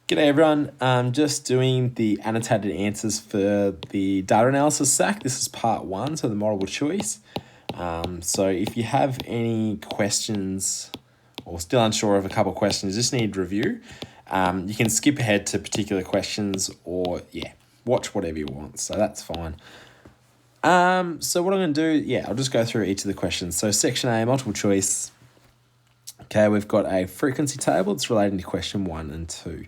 G'day everyone, just doing the annotated answers for the data analysis SAC. This is part 1, so the multiple choice. So if you have any questions or still unsure of a couple of questions, just need review, you can skip ahead to particular questions or watch whatever you want, so that's fine. So what I'm going to do, I'll just go through each of the questions. So section A, multiple choice. Okay, we've got a frequency table. It's relating to question 1 and 2.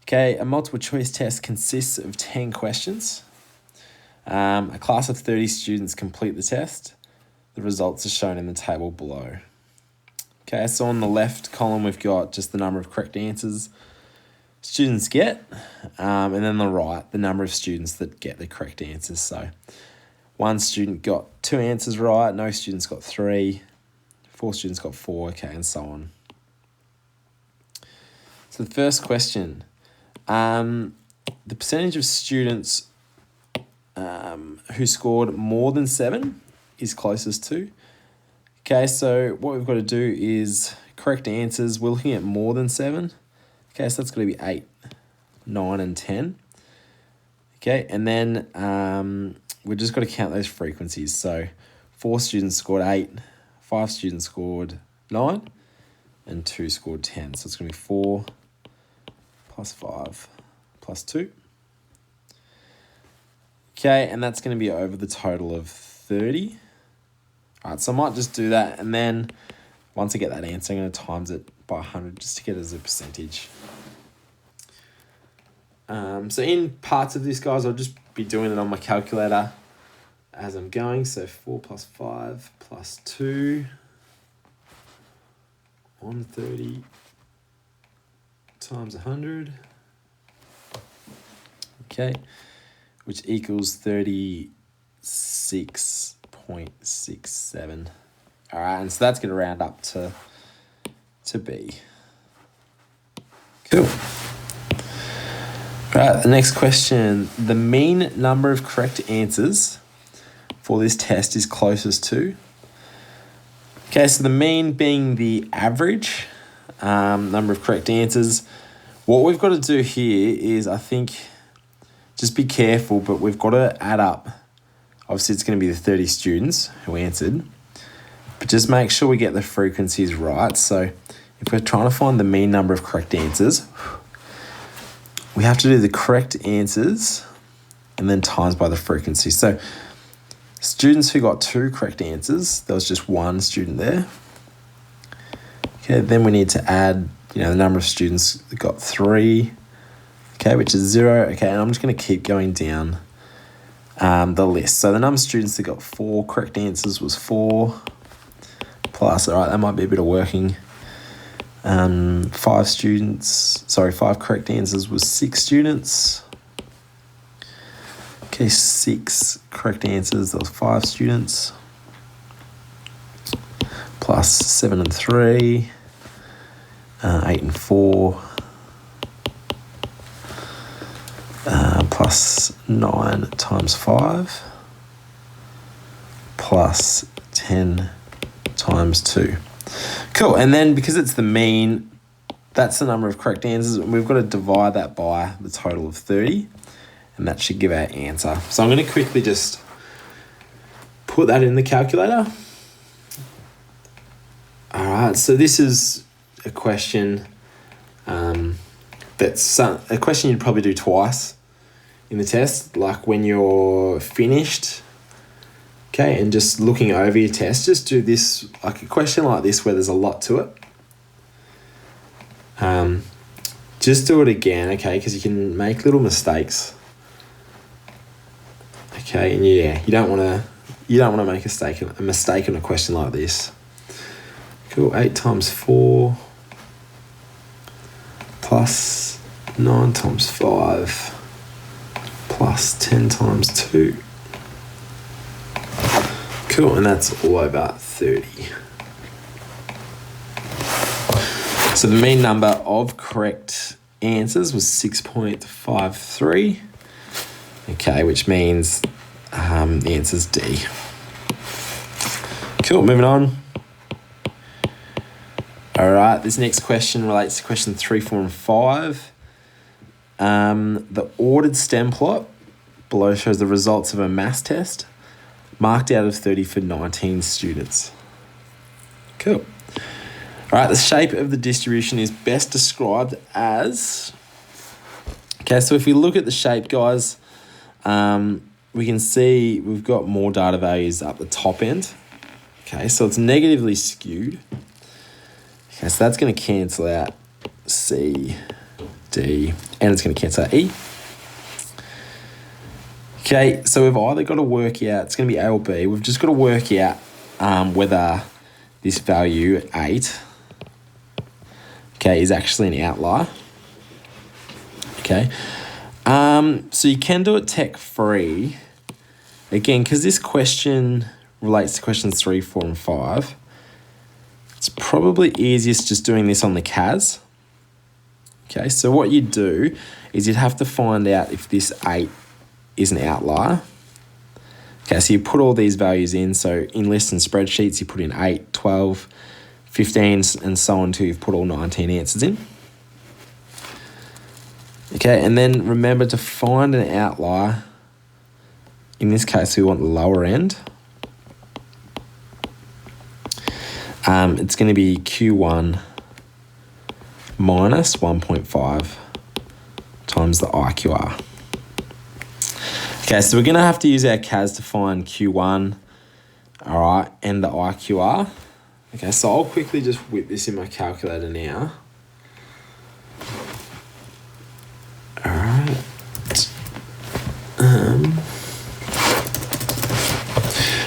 Okay, a multiple choice test consists of 10 questions. A class of 30 students complete the test. The results are shown in the table below. Okay, so on the left column, we've got just the number of correct answers students get, and then on the right, the number of students that get the correct answers. So one student got 2 answers right, no students got 3, 4 students got 4, okay, and so on. So the first question, the percentage of students who scored more than 7 is closest to. Okay, so what we've got to do is correct answers. We're looking at more than 7. Okay, so that's going to be 8, 9, and 10. Okay, and then we've just got to count those frequencies. So 4 students scored 8, 5 students scored 9, and 2 scored 10. So it's going to be 4 plus 5 plus 2. Okay, and that's going to be over the total of 30. All right, so I might just do that, and then once I get that answer, I'm going to times it by 100 just to get it as a percentage. So in parts of this, guys, I'll just be doing it on my calculator as I'm going. So 4 plus 5 plus 2, 130 times 100. Okay, which equals 36.67. All right, and so that's going to round up to B. Cool. All right, the next question. The mean number of correct answers for this test is closest to. Okay, so the mean being the average number of correct answers. What we've got to do here is, I think, just be careful, but we've got to add up. Obviously, it's going to be the 30 students who answered, but just make sure we get the frequencies right. So if we're trying to find the mean number of correct answers, we have to do the correct answers and then times by the frequency. So students who got 2 correct answers, there was just 1 student there. Okay, then we need to add, the number of students that got 3, okay, which is 0. Okay, and I'm just going to keep going down the list. So the number of students that got 4 correct answers was 4 plus, all right, that might be a bit of working. 5 correct answers was 6 students. Okay, 6 correct answers, that was 5 students. Plus 7 and 3, 8 and 4, plus 9 times 5, plus 10 times 2. Cool, and then because it's the mean, that's the number of correct answers, and we've got to divide that by the total of 30, and that should give our answer. So I'm going to quickly just put that in the calculator. All right, so this is a question that's a question you'd probably do twice in the test, like when you're finished, okay, and just looking over your test, just do this, like a question like this where there's a lot to it. Just do it again, okay, because you can make little mistakes. Okay, and you don't want to make a mistake on a question like this. Cool, 8 times 4 plus 9 times 5 plus 10 times 2. Cool, and that's all over 30. So the mean number of correct answers was 6.53. Okay, which means the answer's D. Cool, moving on. All right, this next question relates to question 3, 4, and 5. The ordered stem plot below shows the results of a maths test marked out of 30 for 19 students. Cool. All right, the shape of the distribution is best described as... Okay, so if we look at the shape, guys, we can see we've got more data values up the top end. Okay, so it's negatively skewed. Okay, so that's going to cancel out C, D, and it's going to cancel out E. Okay, so we've either got to work out, it's going to be A or B. We've just got to work out whether this value, 8, okay, is actually an outlier. Okay, so you can do it tech-free. Again, because this question relates to questions 3, 4, and 5, it's probably easiest just doing this on the CAS. Okay, so what you'd do is you'd have to find out if this 8 is an outlier. Okay, so you put all these values in. So in lists and spreadsheets, you put in 8, 12, 15, and so on until you've put all 19 answers in. Okay, and then remember to find an outlier. In this case, we want the lower end. It's going to be Q1 minus 1.5 times the IQR. Okay, so we're going to have to use our CAS to find Q1, all right, and the IQR. Okay, so I'll quickly just whip this in my calculator now. All right.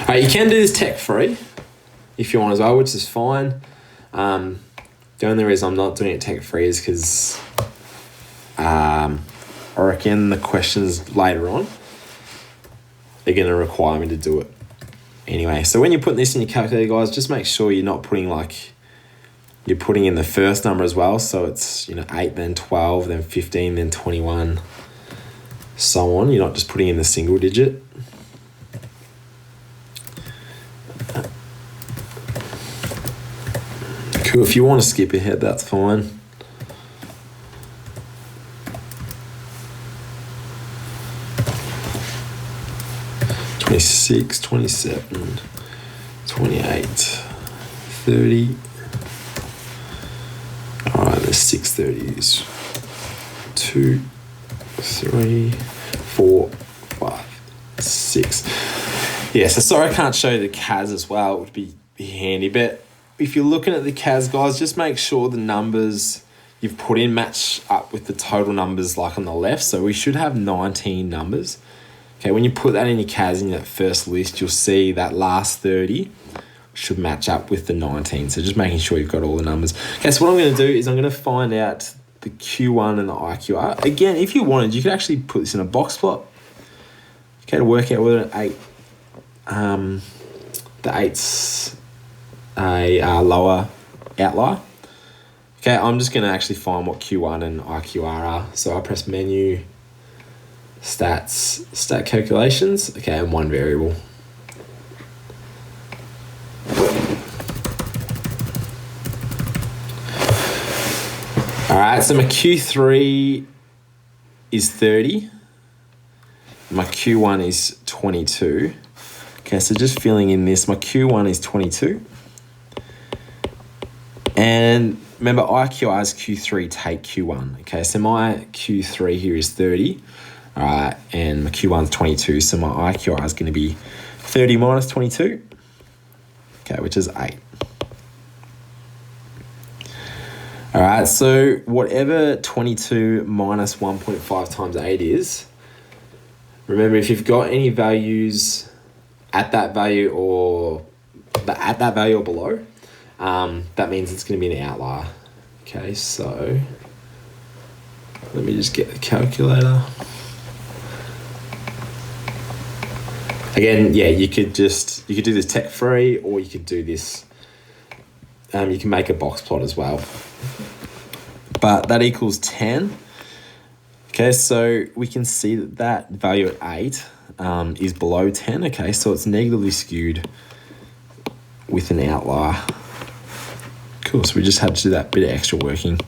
All right, you can do this tech-free if you want as well, which is fine. The only reason I'm not doing it tech-free is because I reckon the questions later on they're going to require me to do it anyway. So when you're putting this in your calculator, guys, just make sure you're not putting you're putting in the first number as well. So it's, 8, then 12, then 15, then 21, so on. You're not just putting in the single digit. Cool. If you want to skip ahead, that's fine. Six, 27, 28, 30. All right, there's 6 30s. 2, 3, 4, 5, 6. Yeah, so sorry I can't show you the CAS as well. It would be handy. But if you're looking at the CAS, guys, just make sure the numbers you've put in match up with the total numbers like on the left. So we should have 19 numbers. Okay, when you put that in your CAS in that first list, you'll see that last 30 should match up with the 19. So just making sure you've got all the numbers. Okay, so what I'm going to do is I'm going to find out the Q1 and the IQR. Again, if you wanted, you could actually put this in a box plot. Okay, to work out whether the 8's a lower outlier. Okay, I'm just going to actually find what Q1 and IQR are. So I press menu, stat calculations, okay, and one variable. All right, so my Q3 is 30. My Q1 is 22. Okay, so just filling in this, my Q1 is 22. And remember, IQR is Q3, take Q1. Okay, so my Q3 here is 30. All right, and my Q1 is 22, so my IQR is going to be 30 minus 22, okay, which is 8. All right, so whatever 22 minus 1.5 times 8 is, remember if you've got any values at that value or below, that means it's going to be an outlier. Okay, so let me just get the calculator. Again, yeah, you could do this tech free, or you could do this. You can make a box plot as well. But that equals 10. Okay, so we can see that value at 8 is below 10. Okay, so it's negatively skewed with an outlier. Cool, so we just had to do that bit of extra working.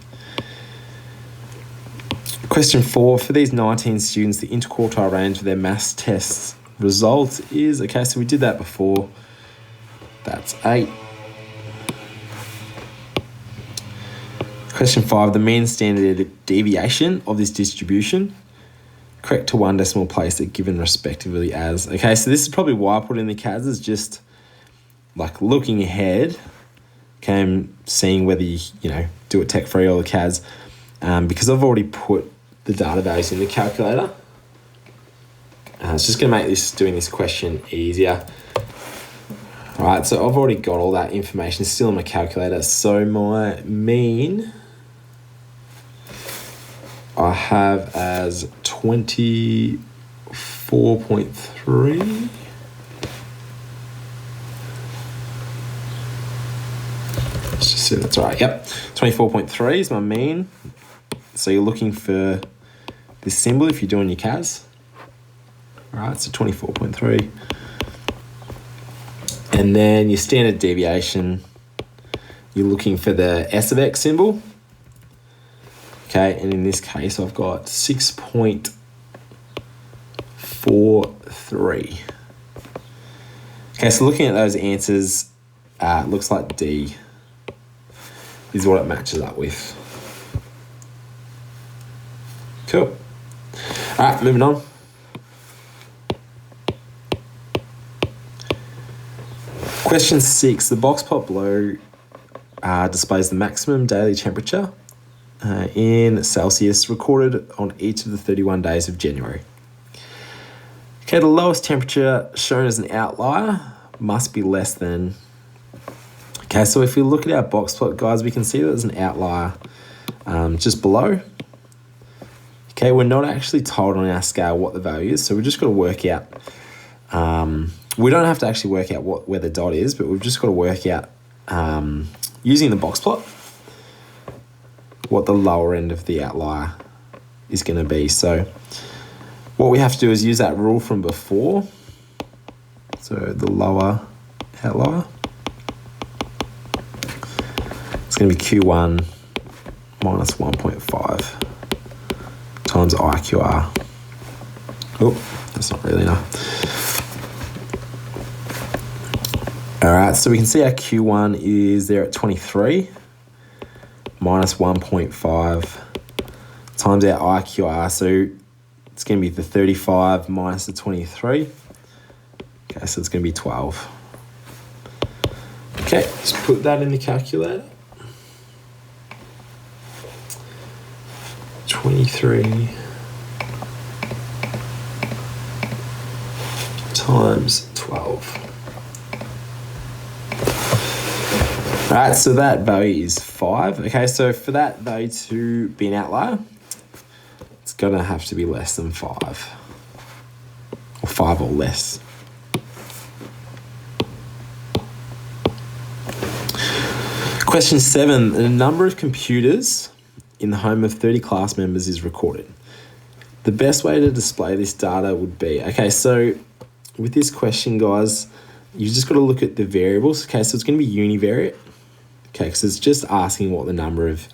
Question 4, for these 19 students, the interquartile range for their maths test result is, okay, so we did that before. That's 8. Question 5, the mean standard deviation of this distribution, correct to one decimal place, are given respectively as. Okay, so this is probably why I put in the CAS, is just like looking ahead, okay, seeing whether you do it tech-free or the CAS, because I've already put the data values in the calculator. It's just going to make doing this question easier. All right, so I've already got all that information still in my calculator. So my mean I have as 24.3. Let's just see if that's right. Yep, 24.3 is my mean. So you're looking for this symbol if you're doing your CAS. All right, so 24.3. And then your standard deviation, you're looking for the S of X symbol. Okay, and in this case, I've got 6.43. Okay, so looking at those answers, it looks like D is what it matches up with. Cool. All right, moving on. Question 6, the box plot below displays the maximum daily temperature in Celsius recorded on each of the 31 days of January. Okay, the lowest temperature shown as an outlier must be less than. Okay, so if we look at our box plot, guys, we can see that there's an outlier just below. Okay, we're not actually told on our scale what the value is, so we've just got to work out. We don't have to actually work out where the dot is, but we've just got to work out, using the box plot, what the lower end of the outlier is going to be. So what we have to do is use that rule from before. So the lower outlier, it's going to be Q1 minus 1.5 times IQR. Oh, that's not really enough. All right, so we can see our Q1 is there at 23 minus 1.5 times our IQR. So it's going to be the 35 minus the 23. Okay, so it's going to be 12. Okay, just put that in the calculator. 23 times 12. All right, so that value is 5. Okay, so for that value to be an outlier, it's going to have to be less than 5. Or 5 or less. Question 7. The number of computers in the home of 30 class members is recorded. The best way to display this data would be, okay, so with this question, guys, you just got to look at the variables. Okay, so it's going to be univariate. Okay, because it's just asking what the number of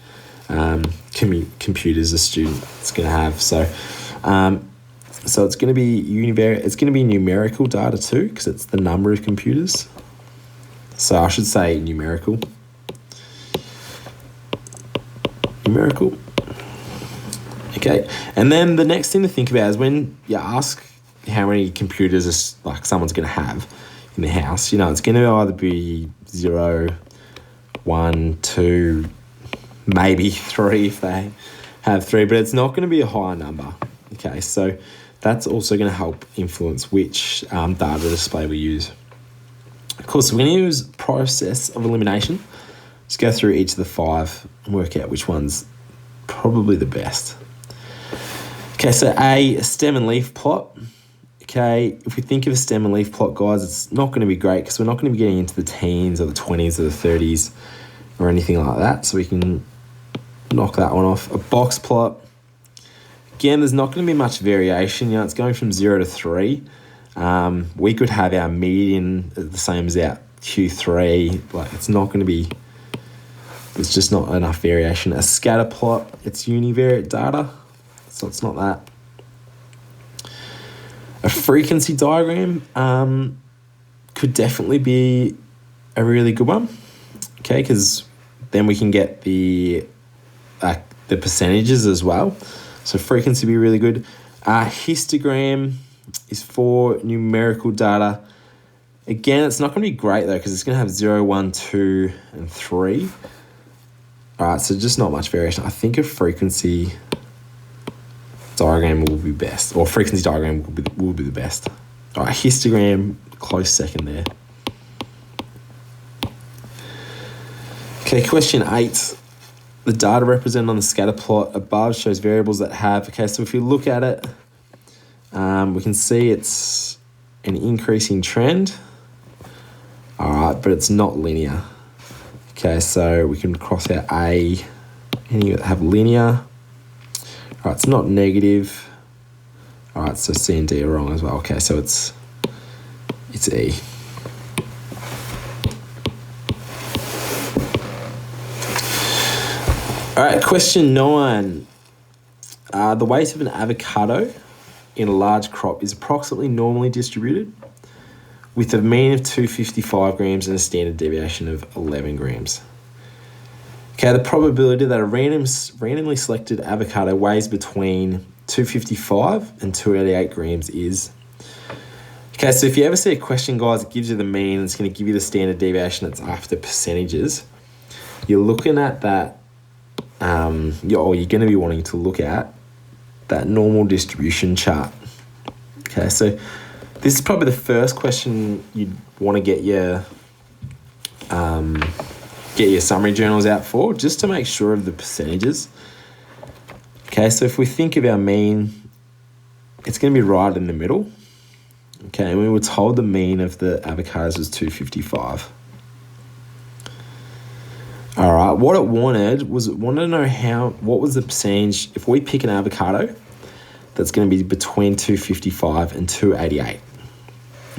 computers a student is going to have. So it's going to be univariate. It's going to be numerical data too, because it's the number of computers. So I should say numerical. Numerical. Okay, and then the next thing to think about is when you ask how many computers someone's going to have in the house, it's going to either be 0, 1, 2, maybe 3 if they have 3, but it's not going to be a higher number. Okay, so that's also going to help influence which data display we use. Of course, we're going to use process of elimination. Just go through each of the 5 and work out which one's probably the best. Okay, so a stem and leaf plot. Okay, if we think of a stem and leaf plot, guys, it's not going to be great because we're not going to be getting into the teens or the 20s or the 30s or anything like that. So we can knock that one off. A box plot. Again, there's not going to be much variation. It's going from 0 to 3. We could have our median the same as our Q3. It's not going to be, there's just not enough variation. A scatter plot, it's univariate data. so it's not that. A frequency diagram could definitely be a really good one, okay, because then we can get the percentages as well. So frequency would be really good. Histogram is for numerical data. Again, it's not going to be great though, because it's going to have 0, 1, 2, and 3. All right, so just not much variation. I think a frequency diagram will be best, or frequency diagram will be the best. All right, histogram, close second there. Okay, question 8. The data represented on the scatter plot above shows variables that have, okay, so if you look at it, we can see it's an increasing trend. All right, but it's not linear. Okay, so we can cross out A, and you have linear. All right, it's not negative. All right, so C and D are wrong as well. Okay, so it's E. All right, question 9. The weight of an avocado in a large crop is approximately normally distributed with a mean of 255 grams and a standard deviation of 11 grams. Okay, the probability that a randomly selected avocado weighs between 255 and 288 grams is... Okay, so if you ever see a question, guys, it gives you the mean, it's going to give you the standard deviation that's after percentages. You're looking at that, you're going to be wanting to look at that normal distribution chart. Okay, so this is probably the first question you'd want to get your summary journals out for, just to make sure of the percentages. Okay, so if we think of our mean, it's going to be right in the middle. Okay, and we were told the mean of the avocados was 255. All right, what it wanted to know what was the percentage, if we pick an avocado that's going to be between 255 and 288.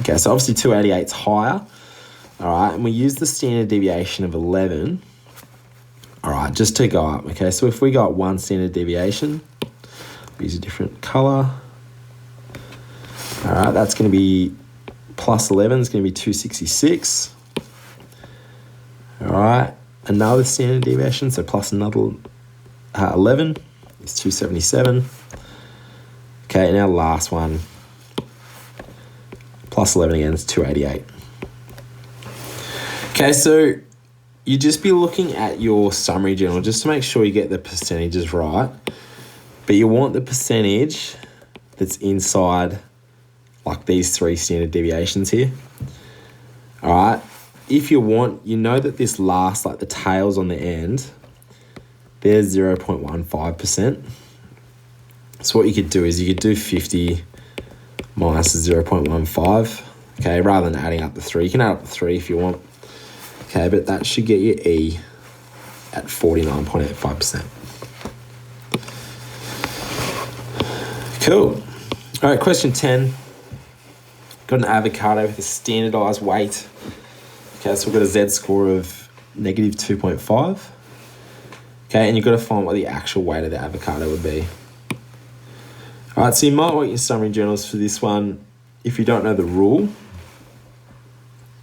Okay, so obviously 288 is higher. All right, and we use the standard deviation of 11. All right, just to go up. Okay, so if we got one standard deviation, use a different color. All right, that's going to be plus 11, it's going to be 266. All right, another standard deviation, so plus another 11 is 277. Okay, and our last one, plus 11 again, is 288. Okay, so you just be looking at your summary journal just to make sure you get the percentages right. But you want the percentage that's inside like these 3 standard deviations here. All right, if you want, you know that this last, like the tails on the end, there's 0.15%. So what you could do is you could do 50 minus 0.15, okay, rather than adding up the 3. You can add up the 3 if you want, okay, but that should get you E at 49.85%. Cool. All right, question 10. Got an avocado with a standardized weight. Okay, so we've got a Z-score of negative 2.5. Okay, and you've got to find what the actual weight of the avocado would be. All right, so you might want your summary journals for this one. If you don't know the rule,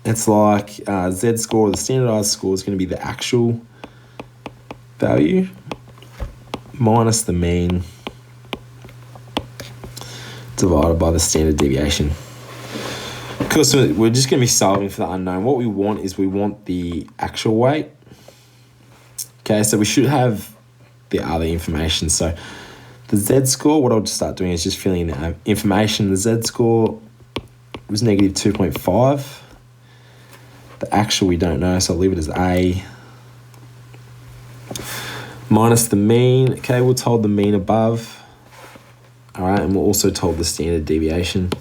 it's like Z-score, the standardized score is going to be the actual value minus the mean divided by the standard deviation. Cool, so we're just going to be solving for the unknown. What we want is we want the actual weight. Okay, so we should have the other information. So the Z-score, what I'll just start doing is just filling in the information. The Z-score was negative 2.5. The actual we don't know, so I'll leave it as A. Minus the mean. Okay, we're told the mean above. All right, and we're also told the standard deviation.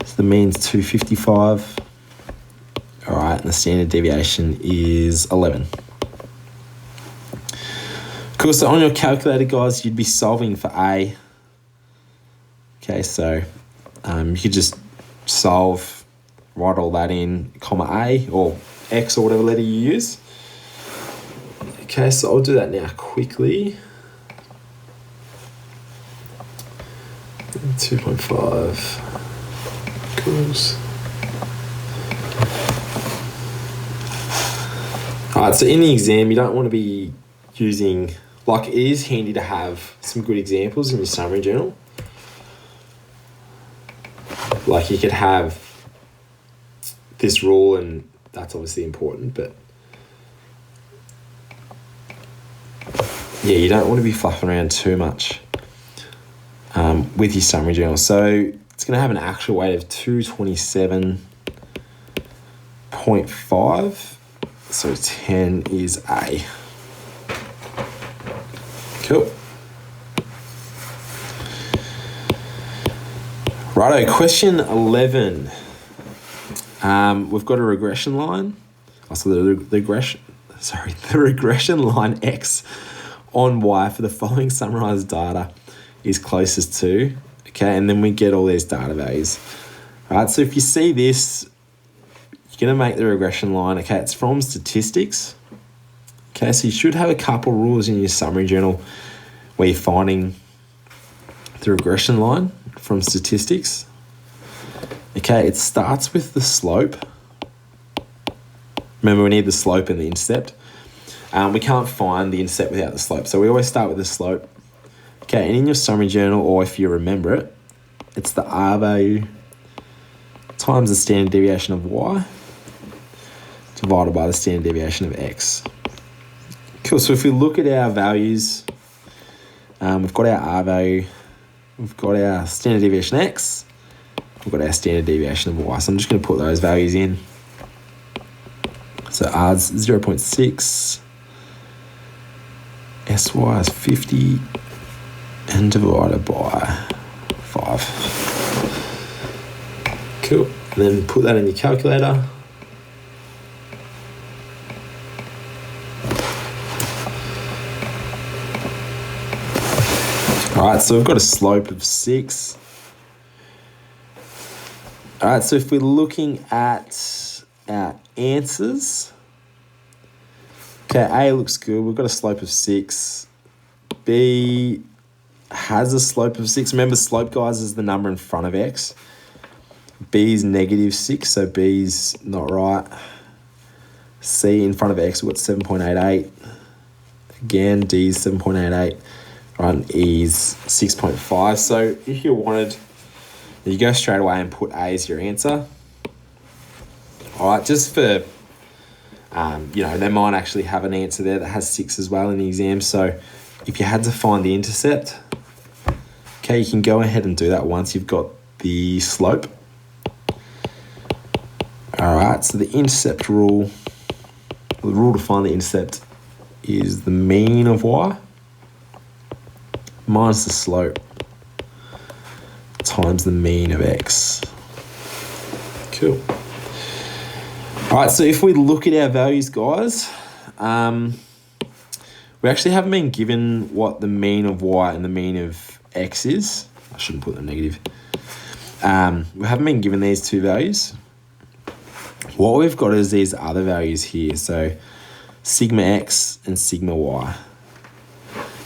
So the mean's 255. All right, and the standard deviation is 11. Cool, so on your calculator, guys, you'd be solving for A. Okay, so you could just solve, write all that in, comma A, or X, or whatever letter you use. Okay, so I'll do that now quickly. 2.5 equals. Alright, so in the exam, you don't want to be using, like, it is handy to have some good examples in your summary journal. Like, you could have this rule, and that's obviously important, but yeah, you don't want to be fluffing around too much with your summary journal. So it's going to have an actual weight of 227.5. So 10 is A. Cool. Righto, question 11. We've got a regression line. So the regression line X on Y for the following summarized data is closest to, okay, and then we get all these data values. All right, so if you see this, you're going to make the regression line, okay, it's from statistics. Okay, so you should have a couple rules in your summary journal where you're finding the regression line from statistics. Okay, it starts with the slope. Remember, we need the slope and the intercept. We can't find the intercept without the slope, so we always start with the slope. Okay, and in your summary journal, or if you remember it, it's the R value times the standard deviation of Y divided by the standard deviation of X. Cool, so if we look at our values, we've got our R value, we've got our standard deviation X, we've got our standard deviation of Y. So I'm just going to put those values in. So R's 0.6, SY is 50, and divided by 5. Cool. And then put that in your calculator. All right, so we've got a slope of 6. All right, so if we're looking at our answers, okay, A looks good. We've got a slope of 6. B has a slope of 6. Remember, slope, guys, is the number in front of X. B is -6, so B's not right. C in front of X, we've got 7.88. Again, D is 7.88. Right, and E is 6.5. So if you wanted, you go straight away and put A as your answer. All right, just for, they might actually have an answer there that has 6 as well in the exam. So if you had to find the intercept, okay, you can go ahead and do that once you've got the slope. All right, so the intercept rule, the rule to find the intercept is the mean of Y minus the slope times the mean of X. Cool. All right, so if we look at our values, guys, we actually haven't been given what the mean of Y and the mean of X is. I shouldn't put the negative. We haven't been given these two values. What we've got is these other values here. So sigma X and sigma Y.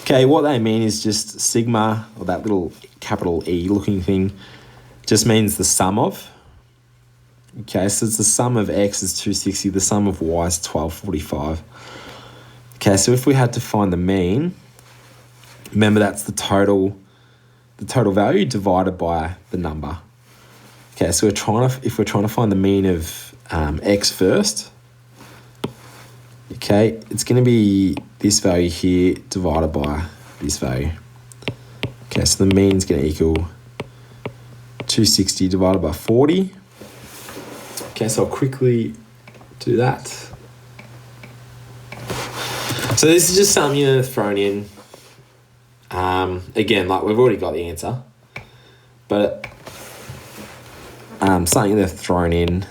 Okay, what they mean is just sigma, or that little capital E looking thing, just means the sum of. Okay, so it's the sum of X is 260, the sum of Y is 1245. Okay, so if we had to find the mean, remember that's the total value divided by the number. Okay, so if we're trying to find the mean of X first, okay, it's going to be this value here divided by this value. Okay, so the mean is going to equal 260 divided by 40. Okay, so I'll quickly do that. So this is just something you're thrown in. Again, like we've already got the answer, but something they've thrown in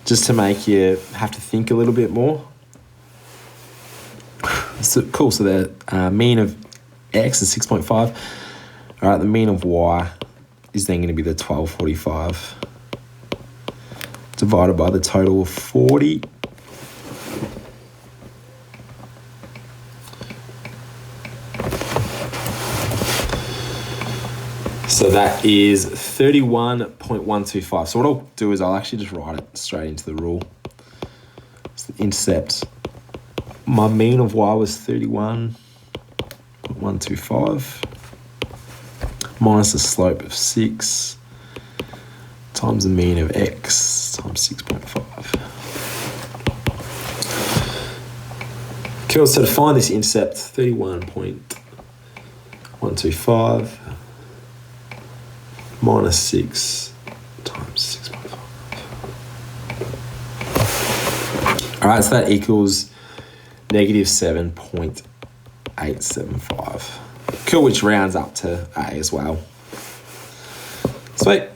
just to make you have to think a little bit more. So cool. So the mean of X is 6.5. All right, the mean of Y is then going to be the 1245 divided by the total of 40. So that is 31.125. So what I'll do is I'll actually just write it straight into the rule. So the intercept, my mean of y was 31.125 minus the slope of 6 times the mean of x times 6.5. Cool, so to find this intercept, 31.125 minus 6 times 6.5. All right, so that equals negative 7.875. Cool, which rounds up to A as well. Sweet.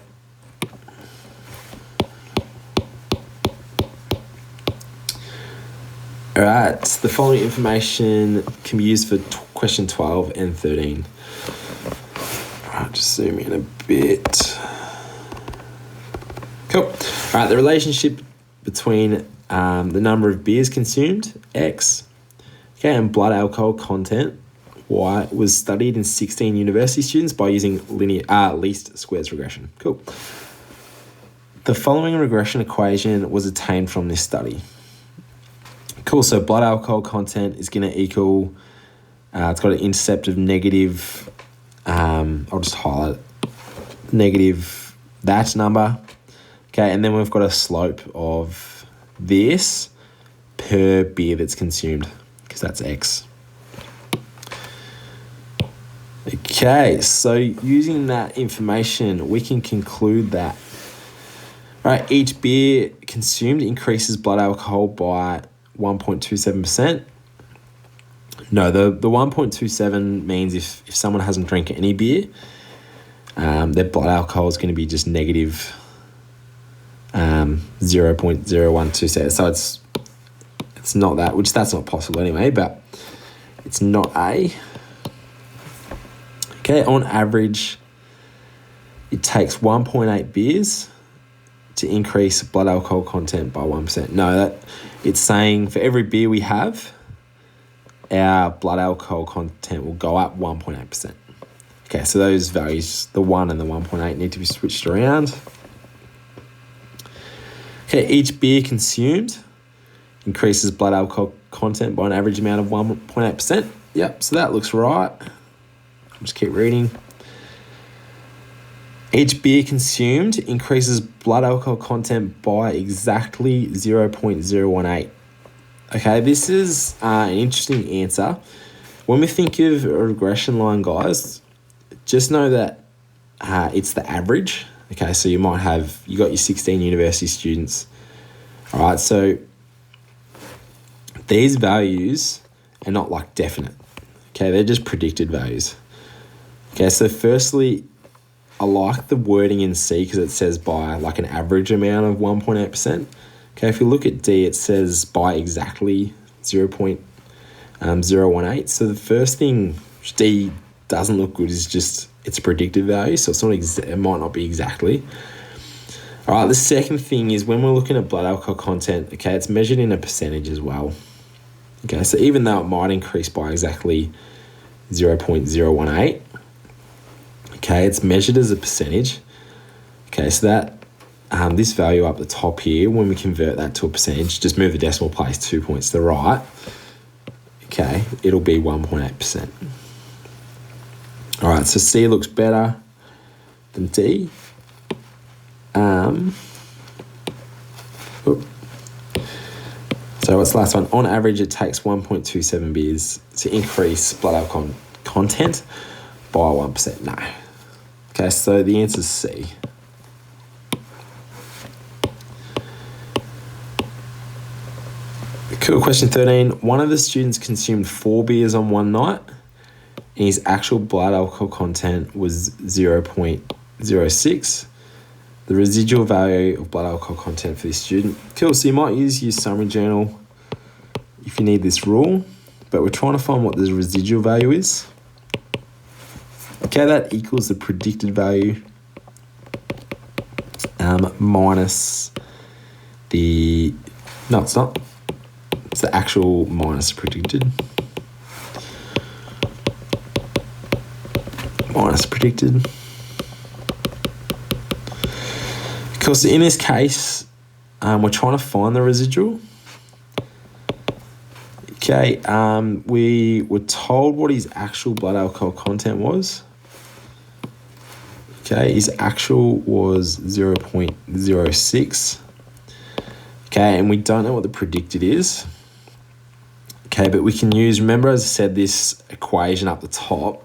All right, the following information can be used for question 12 and 13. All right, just zoom in a bit. Cool. All right, the relationship between the number of beers consumed, X, okay, and blood alcohol content, Y, was studied in 16 university students by using least squares regression. Cool. The following regression equation was obtained from this study. Cool, so blood alcohol content is going to equal, it's got an intercept of negative, I'll just highlight it, negative that number. Okay, and then we've got a slope of this per beer that's consumed, because that's X. Okay, so using that information, we can conclude that, right, each beer consumed increases blood alcohol by 1.27%. No, the 1.27 means if someone hasn't drank any beer, their blood alcohol is going to be just negative 0.0127. So it's not that, which that's not possible anyway, but it's not A. Okay, on average, it takes 1.8 beers to increase blood alcohol content by 1%. No, it's saying for every beer we have, our blood alcohol content will go up 1.8%. Okay, so those values, the 1 and the 1.8, need to be switched around. Okay, each beer consumed increases blood alcohol content by an average amount of 1.8%. Yep, so that looks right. I'll just keep reading. Each beer consumed increases blood alcohol content by exactly 0.018. Okay, this is an interesting answer. When we think of a regression line, guys, just know that it's the average. Okay, so you got your 16 university students. All right, so these values are not like definite. Okay, they're just predicted values. Okay, so firstly, I like the wording in C because it says by like an average amount of 1.8%. Okay, if you look at D, it says by exactly 0.018. So the first thing D doesn't look good is just its predicted value. So it's not it might not be exactly. All right, the second thing is when we're looking at blood alcohol content, okay, it's measured in a percentage as well. Okay, so even though it might increase by exactly 0.018, okay, it's measured as a percentage. Okay, so that this value up the top here, when we convert that to a percentage, just move the decimal place 2 points to the right. Okay, it'll be 1.8%. All right, so C looks better than D. So what's the last one? On average, it takes 1.27 beers to increase blood alcohol content by 1%. No. Okay, so the answer is C. Cool. Question 13. One of the students consumed 4 beers on one night, and his actual blood alcohol content was 0.06. The residual value of blood alcohol content for this student. Cool. So you might use your summary journal if you need this rule, but we're trying to find what the residual value is. Okay, that equals the predicted value minus the... No, it's not. It's the actual minus predicted. Minus predicted. Cool, so in this case, we're trying to find the residual. Okay, we were told what his actual blood alcohol content was. Okay, his actual was 0.06. Okay, and we don't know what the predicted is. Okay, but we can use, remember as I said, this equation up the top,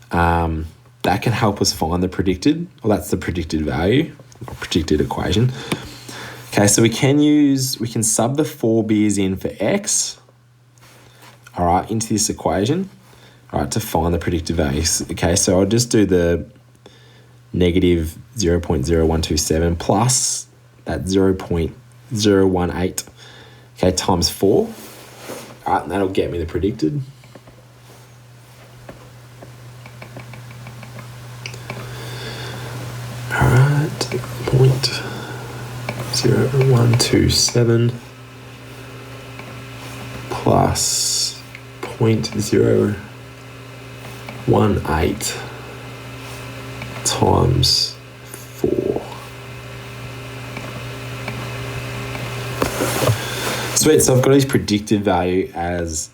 that can help us find the predicted, well, that's the predicted value, or predicted equation. Okay, so we can sub the 4 beers in for X, all right, into this equation, all right, to find the predicted values. Okay, so I'll just do the negative 0.0127 plus that 0.018, okay, times 4. All right, and that'll get me the predicted. All right, 0.0127 plus 0.018 times 4. Sweet, so I've got his predicted value as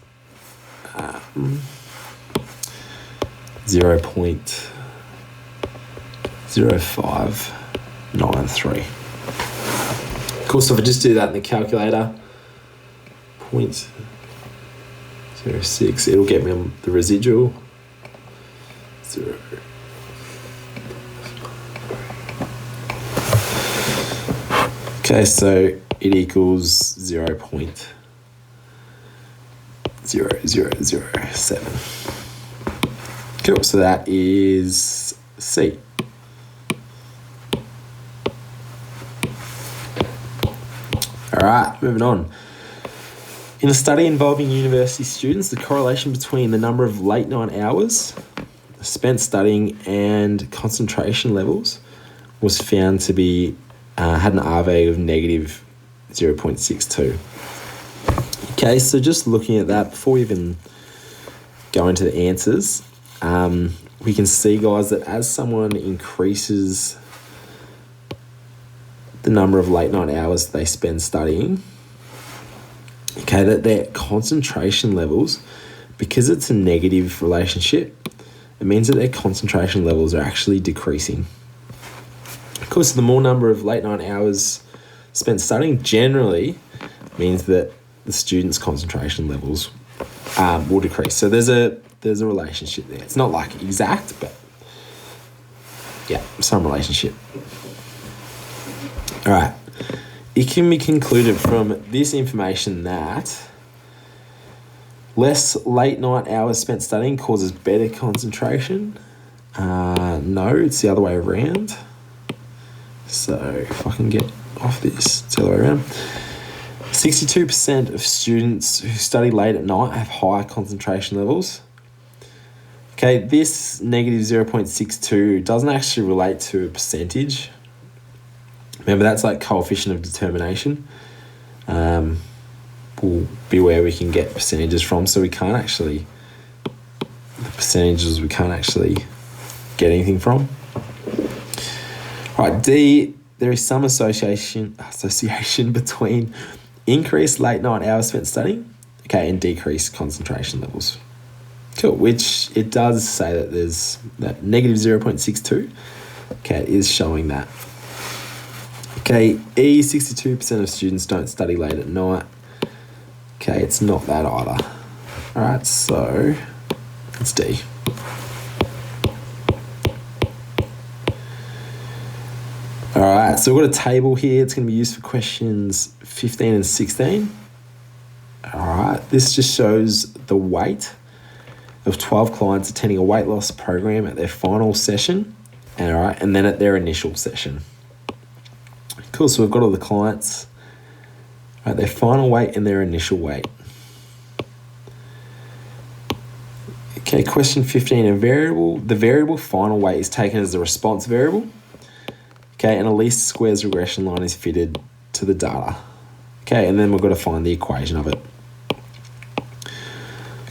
0.0593. Cool, so if I just do that in the calculator, 0.06, it'll get me the residual. 0. Okay, so it equals 0.0007. Cool, so that is C. All right, moving on. In a study involving university students, the correlation between the number of late night hours spent studying and concentration levels was found to be had an R value of negative 0.62. Okay, so just looking at that, before we even go into the answers, we can see, guys, that as someone increases the number of late night hours they spend studying, okay, that their concentration levels, because it's a negative relationship, it means that their concentration levels are actually decreasing. Of course, the more number of late night hours spent studying generally means that the students' concentration levels will decrease. So there's a relationship there. It's not like exact, but yeah, some relationship. All right. It can be concluded from this information that less late night hours spent studying causes better concentration. No, it's the other way around. So if I can get off this, it's the other way around. 62% of students who study late at night have higher concentration levels. Okay, this negative 0.62 doesn't actually relate to a percentage. Remember, that's like coefficient of determination. Will be where we can get percentages from. So we can't actually, the percentages we can't actually get anything from. All right, D, there is some association between increased late night hours spent studying, okay, and decreased concentration levels. Cool, which it does say that there's that negative 0.62, okay, it is showing that. Okay, E, 62% of students don't study late at night. Okay, it's not that either. All right, so it's D. All right, so we've got a table here. It's going to be used for questions 15 and 16. All right, this just shows the weight of 12 clients attending a weight loss program at their final session, and then at their initial session. Cool, so we've got all the clients, right, their final weight and their initial weight. Okay, question 15, the variable final weight is taken as the response variable. Okay, and a least squares regression line is fitted to the data. Okay, and then we've got to find the equation of it.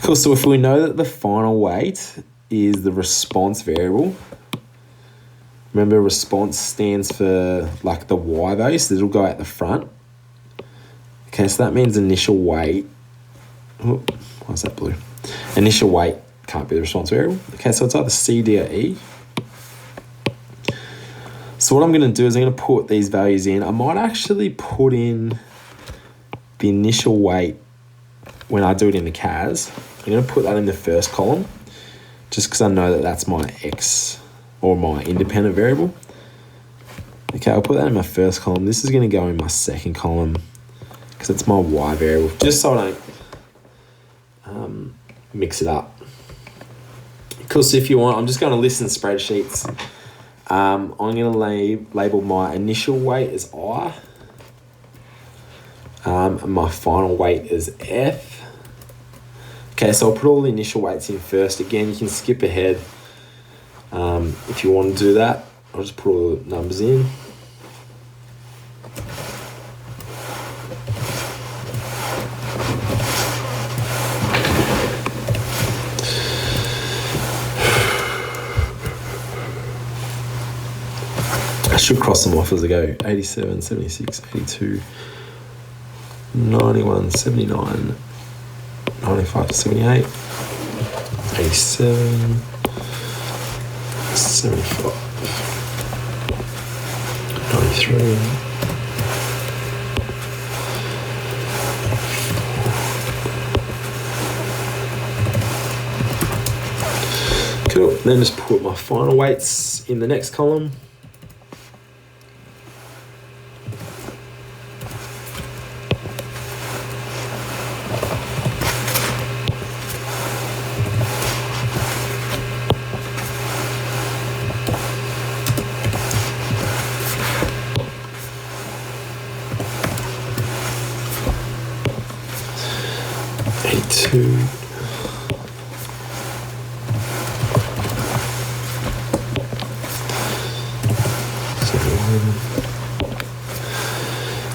Cool, so if we know that the final weight is the response variable, Remember, response stands for like the y value, so it'll go out the front. Okay, so that means initial weight. Oh, why's that blue? Initial weight can't be the response variable. Okay, so it's either C, D, or E. So what I'm going to do is I'm going to put these values in. I might actually put in the initial weight when I do it in the CAS. I'm going to put that in the first column just because I know that that's my X or my independent variable. Okay, I'll put that in my first column. This is going to go in my second column because it's my Y variable, just so I don't mix it up. Because if you want, I'm just going to list in spreadsheets. I'm going to label my initial weight as I. And my final weight is F. Okay, so I'll put all the initial weights in first. Again, you can skip ahead if you want to do that. I'll just put all the numbers in. I should cross them off as I go. 87, 76, 82, 91, 79, 95, 78, 87, 75, 93, 94. Cool. Then just put my final weights in the next column. Two.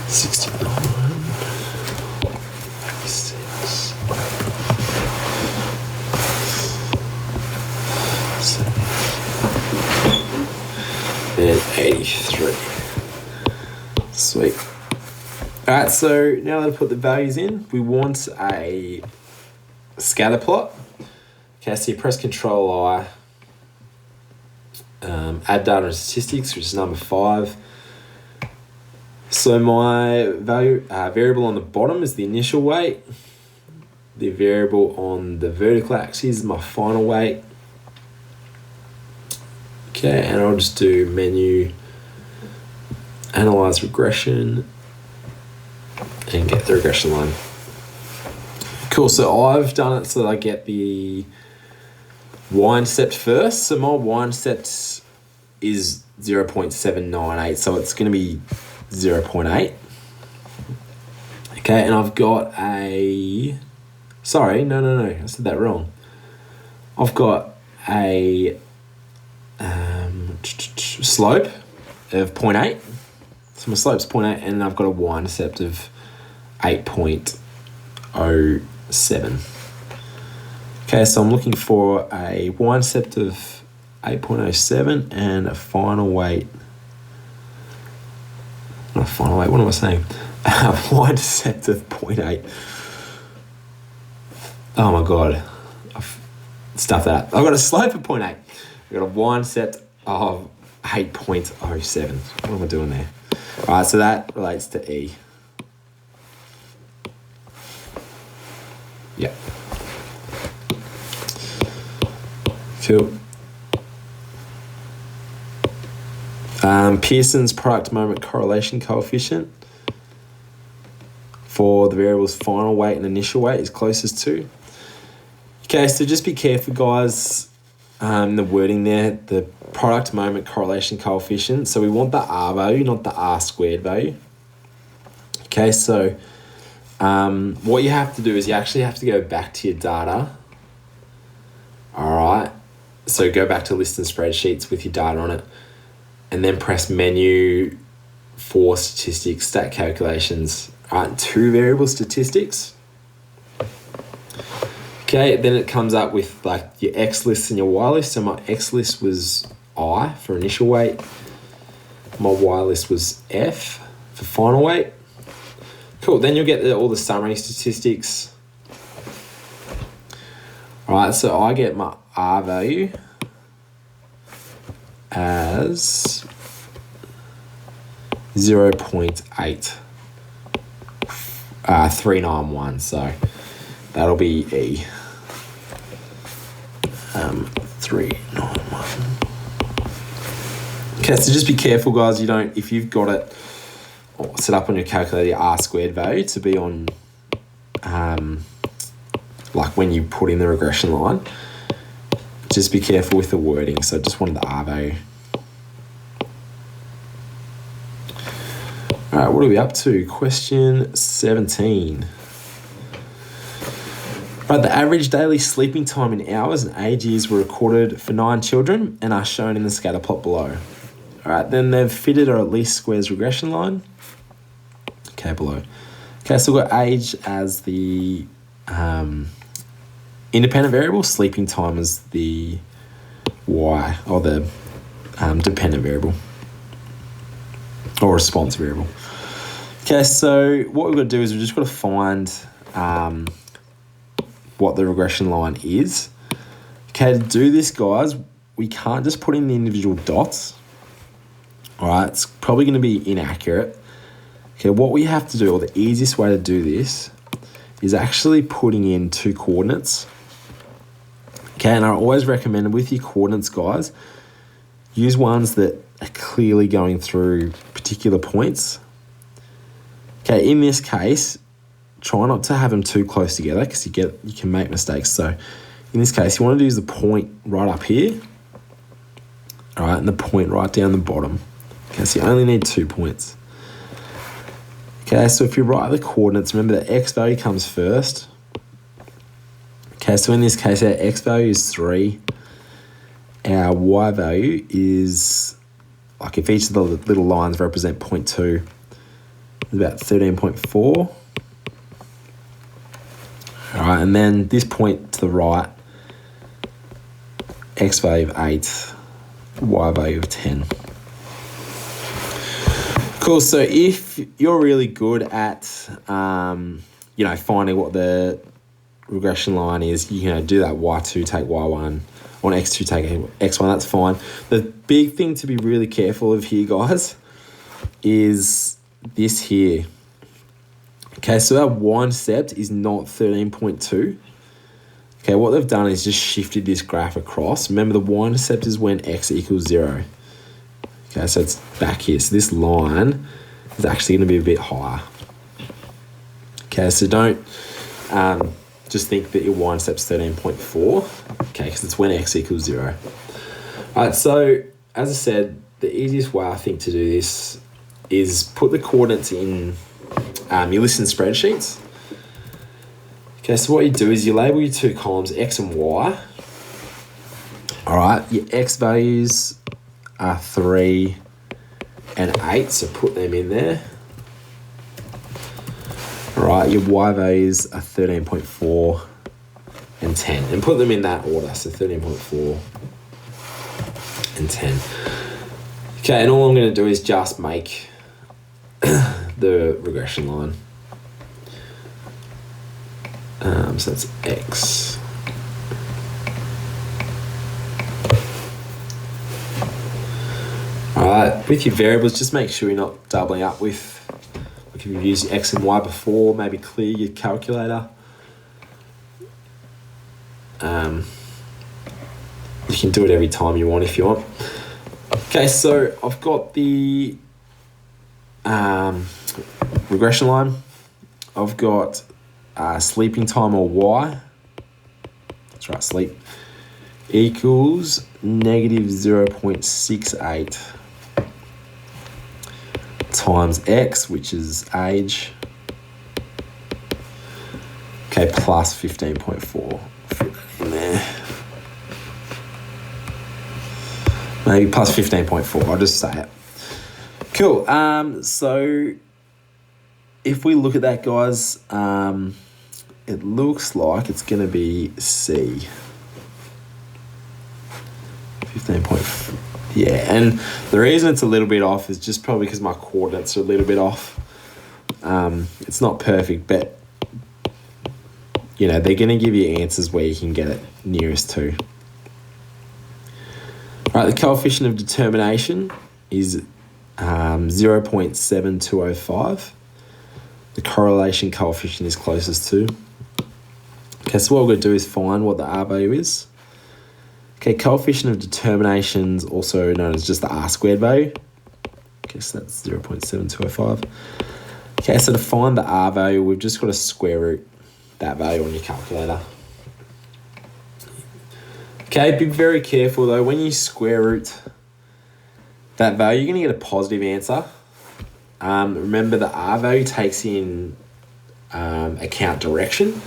69, 86, 83. Sweet. All right, so now that I've put the values in, we want a scatter plot. Okay, so you press Control I, add data and statistics, which is number 5. So my variable on the bottom is the initial weight. The variable on the vertical axis is my final weight. Okay, and I'll just do menu, analyze regression, and get the regression line. Cool, so I've done it so that I get the y-intercept first. So my y-intercept is 0.798, so it's going to be 0.8. Okay, and I've got a... Sorry, no, I said that wrong. I've got a slope of 0.8. So my slope's 0.8, and I've got a y-intercept of 8.07. Okay, so I'm looking for a y-intercept of 8.07 and a final weight. Not a final weight, what am I saying? A y-intercept of 0.8. Oh my God, I've stuffed that up. I've got a slope of 0.8. I've got a y-intercept of 8.07. What am I doing there? All right, so that relates to E. Yeah. Cool. Pearson's product moment correlation coefficient for the variables final weight and initial weight is closest to. Okay, so just be careful, guys. The wording there, the product moment correlation coefficient. So we want the R value, not the R squared value. Okay, so what you have to do is you actually have to go back to your data. All right, so go back to list and spreadsheets with your data on it, and then press menu for statistics, stat calculations. All right, 2 variable statistics. Okay, then it comes up with like your X list and your Y list. So my X list was I for initial weight. My Y list was F for final weight. Cool, then you'll get all the summary statistics. All right, so I get my R value as 0.8391, so that'll be E. 391. Okay, so just be careful, guys. You don't, if you've got it set up on your calculator, your R squared value to be on, like when you put in the regression line, just be careful with the wording. So just wanted the R value. All right, what are we up to? Question 17. Right, the average daily sleeping time in hours and age years were recorded for 9 children and are shown in the scatter plot below. All right, then they've fitted a least squares regression line. Okay, below. Okay, so we've got age as the independent variable, sleeping time as the Y, or the dependent variable, or response variable. Okay, so what we've got to do is we've just got to find what the regression line is. Okay, to do this, guys, we can't just put in the individual dots. All right, it's probably going to be inaccurate. Okay, what we have to do, or the easiest way to do this, is actually putting in 2 coordinates. Okay, and I always recommend with your coordinates, guys, use ones that are clearly going through particular points. Okay, in this case, try not to have them too close together because you can make mistakes. So in this case, you want to use the point right up here, all right, and the point right down the bottom. Okay, so you only need 2 points. Okay, so if you write the coordinates, remember the X value comes first. Okay, so in this case, our X value is 3. Our Y value is, like if each of the little lines represent 0.2, it's about 13.4. All right, and then this point to the right, X value of 8, Y value of 10. Cool, so if you're really good at, finding what the regression line is, you do that Y2 take Y1, or an X2 take X1, that's fine. The big thing to be really careful of here, guys, is this here. Okay, so our y-intercept is not 13.2. Okay, what they've done is just shifted this graph across. Remember, the y-intercept is when x equals 0. Okay, so it's back here. So this line is actually going to be a bit higher. Okay, so don't just think that your y-intercept's 13.4. Okay, because it's when x equals 0. All right, so as I said, the easiest way I think to do this is put the coordinates in your listen spreadsheets. Okay, so what you do is you label your 2 columns, X and Y. All right, your X values are 3 and 8, so put them in there. All right, your Y values are 13.4 and 10, and put them in that order, so 13.4 and 10. Okay, and all I'm going to do is just make the regression line. So that's X. All right, with your variables, just make sure you're not doubling up with, like if you've used X and Y before, maybe clear your calculator. You can do it every time you want if you want. Okay, so I've got the regression line. I've got sleeping time, or Y. That's right, sleep equals negative 0.68 times X, which is age. Okay, plus 15.4. Put that in there. Maybe plus 15.4, I'll just say it. Cool, so if we look at that, guys, it looks like it's going to be C. 15. Yeah, and the reason it's a little bit off is just probably because my coordinates are a little bit off. It's not perfect, but you know, they're going to give you answers where you can get it nearest to. All right, the coefficient of determination is 0.7205. The correlation coefficient is closest to. Okay, so what we're going to do is find what the R value is. Okay, coefficient of determination is also known as just the R squared value. Okay, so that's 0.7205. Okay, so to find the R value, we've just got to square root that value on your calculator. Okay, be very careful though. When you square root that value, you're going to get a positive answer. Remember, the R value takes in account direction.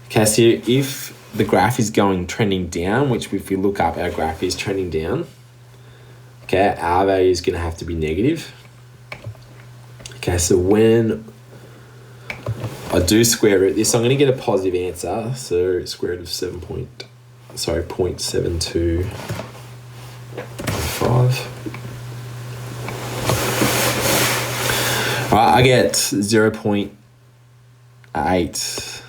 Okay, so if the graph is trending down, which if you look up, our graph is trending down, okay, R value is going to have to be negative. Okay, so when I do square root this, I'm going to get a positive answer. So square root of 0.7205. All right, I get 0.8.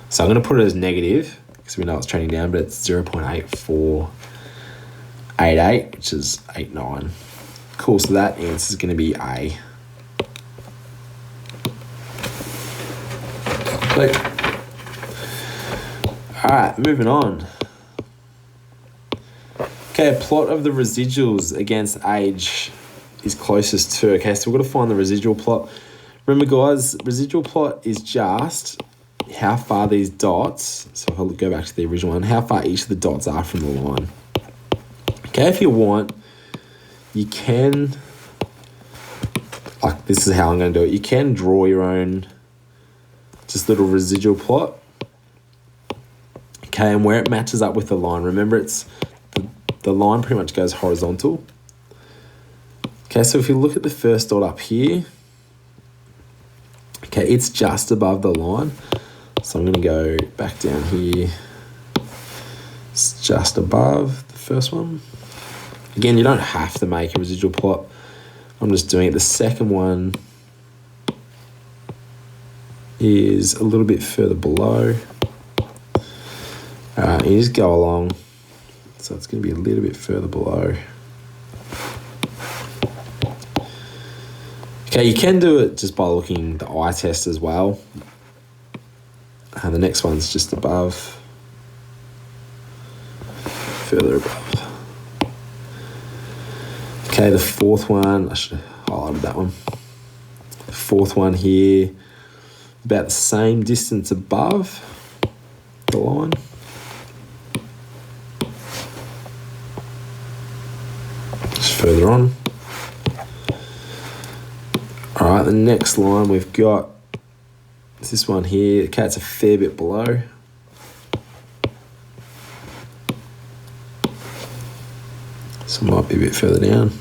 So I'm going to put it as negative because we know it's trending down, but it's 0.8488, which is 89. Cool, so that answer is going to be A. All right, moving on. Okay, a plot of the residuals against age is closest to. Okay, so we've got to find the residual plot. Remember, guys, residual plot is just how far these dots, so if I go back to the original one, how far each of the dots are from the line. Okay, if you want, you can, like this is how I'm going to do it, you can draw your own just little residual plot. Okay, and where it matches up with the line, remember it's, the line pretty much goes horizontal. Okay, so if you look at the first dot up here, okay, it's just above the line. So I'm going to go back down here. It's just above the first one. Again, you don't have to make a residual plot. I'm just doing it. The second one is a little bit further below. You just go along. So it's going to be a little bit further below. Okay, you can do it just by looking the eye test as well. And the next one's just above, further above. Okay, the fourth one, I should have highlighted that one. The fourth one here, about the same distance above the line. Just further on. All right, the next line we've got is this one here. Okay, it's a fair bit below. So it might be a bit further down.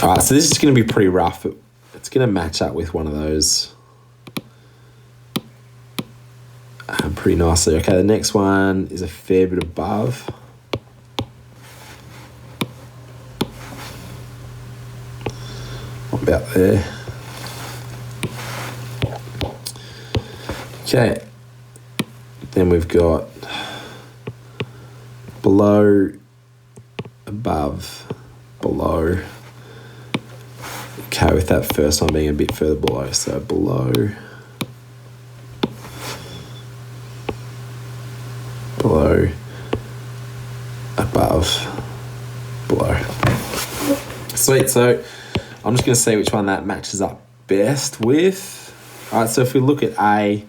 All right, so this is going to be pretty rough. It's going to match up with one of those pretty nicely. Okay, the next one is a fair bit above. About there. Okay, then we've got below, above, below. Okay, with that first one being a bit further below, so below, below, above, below. Sweet, so I'm just going to see which one that matches up best with. All right, so if we look at A,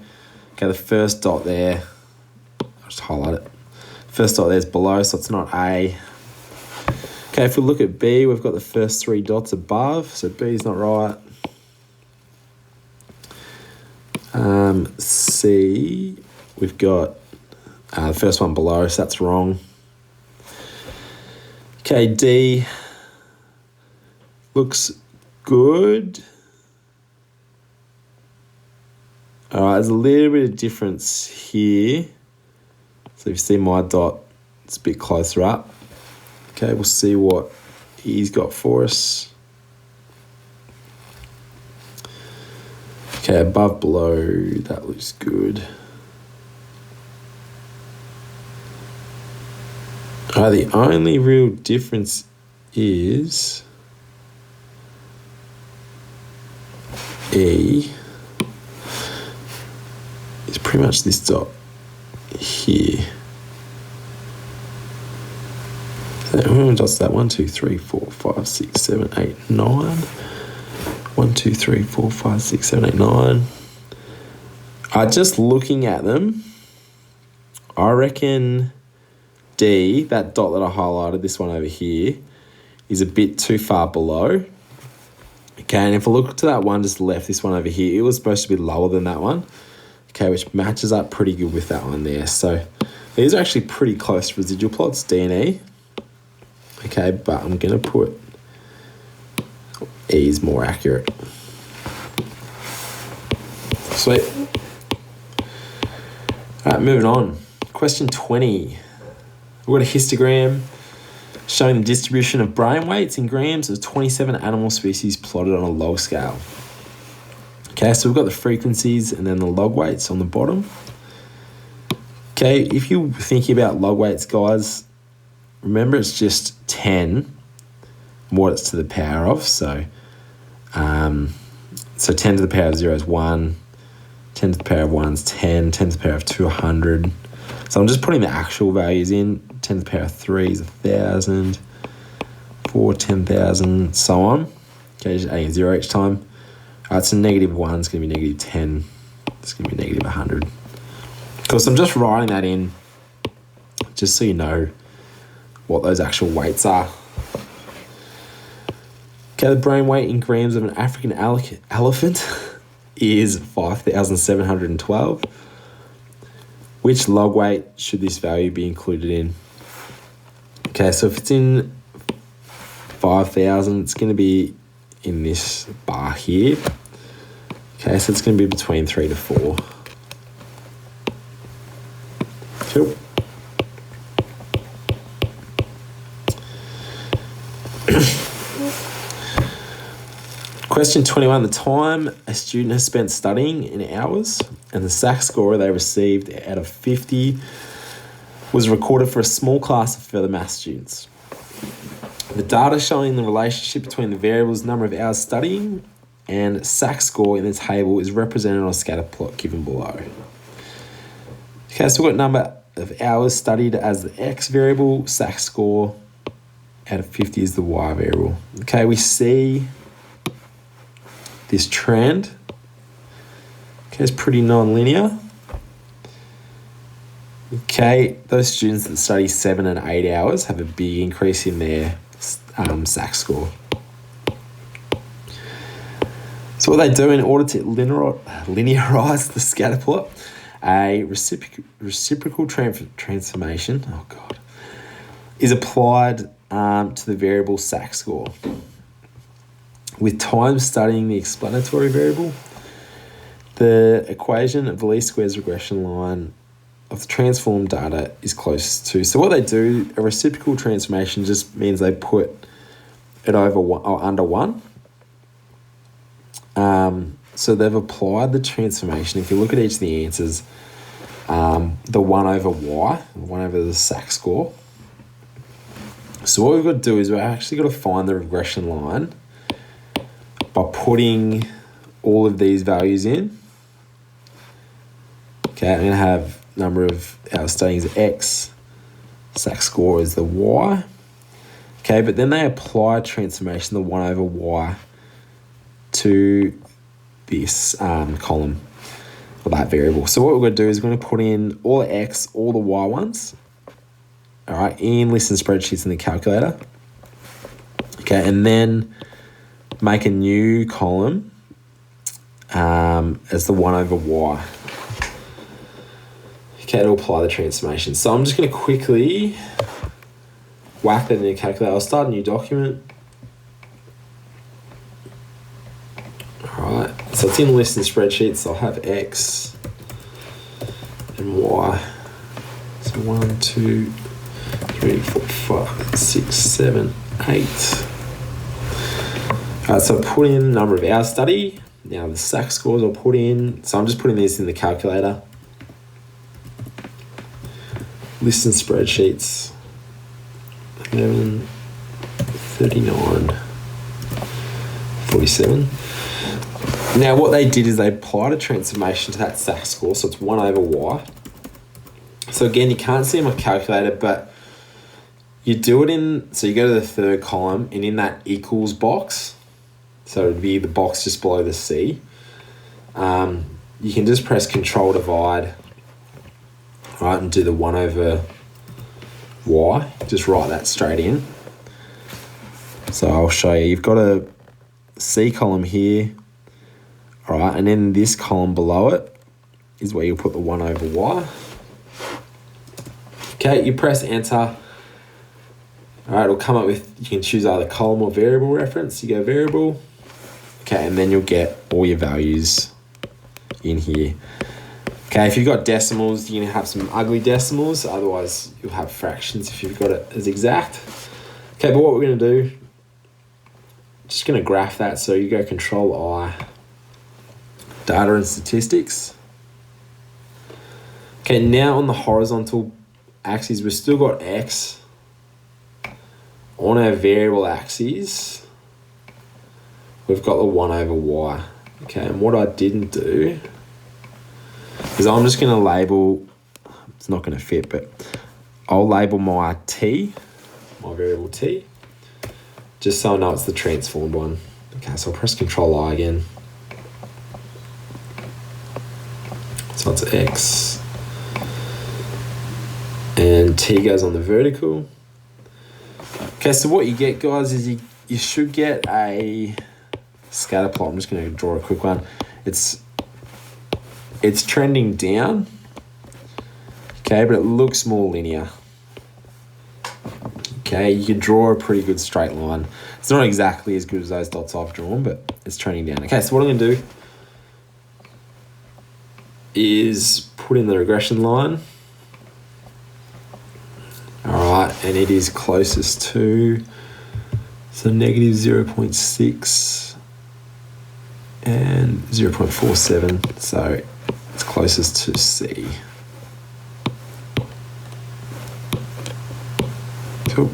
okay, the first dot there, I'll just highlight it. First dot there is below, so it's not A. Okay, if we look at B, we've got the first three dots above, so B is not right. C, we've got the first one below, so that's wrong. Okay, D looks good. All right, there's a little bit of difference here. So So if you see my dot, it's a bit closer up. Okay, we'll see what he's got for us. Okay, above, below, that looks good. The only real difference is E is pretty much this dot here. So how many dots is that? 1, 2, 3, 4, 5, 6, 7, 8, 9. 1, 2, 3, 4, 5, 6, 7, 8, 9. Just looking at them, I reckon D, that dot that I highlighted, this one over here, is a bit too far below. Okay, and if I look to that one just left, this one over here, it was supposed to be lower than that one. Okay, which matches up pretty good with that one there. So these are actually pretty close residual plots, D and E. Okay, but I'm going to put E is more accurate. Sweet. All right, moving on. Question 20. We've got a histogram showing the distribution of brain weights in grams of 27 animal species plotted on a log scale. Okay, so we've got the frequencies and then the log weights on the bottom. Okay, if you're thinking about log weights, guys, remember it's just 10, what it's to the power of. So 10 to the power of 0 is 1, 10 to the power of 1 is 10, 10 to the power of 2, 100. So I'm just putting the actual values in. 10 to the power of 3 is 1,000, 4, 10,000, so on. Okay, just adding a 0 each time. All right, so negative 1 is going to be negative 10. It's going to be negative 100. Cool, so I'm just writing that in just so you know what those actual weights are. Okay, the brain weight in grams of an African elephant is 5,712. Which log weight should this value be included in? Okay, so if it's in 5,000, it's going to be in this bar here. Okay, so it's going to be between 3 to 4. Cool. Question 21, the time a student has spent studying in hours and the SAC score they received out of 50 was recorded for a small class of further maths students. The data showing the relationship between the variables number of hours studying and SAC score in the table is represented on a scatter plot given below. Okay, so we've got number of hours studied as the X variable, SAC score out of 50 is the Y variable. Okay, we see this trend. Okay, it's pretty non-linear. Okay, those students that study 7 and 8 hours have a big increase in their SAC score. So what they do in order to linearize the scatter plot, a reciprocal transformation, is applied to the variable SAC score. With time studying the explanatory variable, the equation of the least squares regression line of the transformed data is closest to. So what they do, a reciprocal transformation just means they put it over one, or under 1. So they've applied the transformation. If you look at each of the answers, the 1 over y, 1 over the SAC score. So what we've got to do is we've actually got to find the regression line by putting all of these values in. Okay, I'm going to have number of hours studying is X, SAC score is the Y. Okay, but then they apply transformation, the 1 over Y, to this column, or that variable. So what we're going to do is we're going to put in all the X, all the Y ones, all right, in list and spreadsheets in the calculator. Okay, and then make a new column as the 1 over Y. Okay, to apply the transformation. So I'm just going to quickly whack that in the calculator. I'll start a new document. All right, so it's in list and spreadsheets. So I'll have X and Y. So So 1, 2, 3, 4, 5, 6, 7, 8. Alright, so put in the number of hours study. Now the SAC scores I'll put in. So I'm just putting this in the calculator. List and spreadsheets. 11, 39, 47. Now what they did is they applied a transformation to that SAC score, so it's 1 over y. So again, you can't see my calculator, but you do it in, so you go to the third column and in that equals box, so it would be the box just below the C, you can just press Control Divide, right, and do the 1 over y, just write that straight in. So I'll show you, you've got a C column here, all right, and then this column below it is where you'll put the 1 over y. Okay, you press enter. All right, it'll come up with, you can choose either column or variable reference. You go variable. Okay, and then you'll get all your values in here. Okay, if you've got decimals, you're gonna have some ugly decimals. Otherwise, you'll have fractions if you've got it as exact. Okay, but what we're gonna do, just gonna graph that. So you go Control I, data and statistics. Okay, now on the horizontal axis, we've still got X. On our variable axis, we've got the 1 over y. Okay, and what I didn't do is I'm just gonna label, it's not gonna fit, but I'll label my T, my variable T, just so I know it's the transformed one. Okay, so I'll press Control I again. So it's X. And T goes on the vertical. Okay, so what you get, guys, is you should get a scatter plot. I'm just going to draw a quick one. It's trending down, okay, but it looks more linear. Okay, you can draw a pretty good straight line. It's not exactly as good as those dots I've drawn, but it's trending down. Okay, so what I'm going to do is put in the regression line. All right, and it is closest to, so negative 0.6 and 0.47, so it's closest to C. Cool.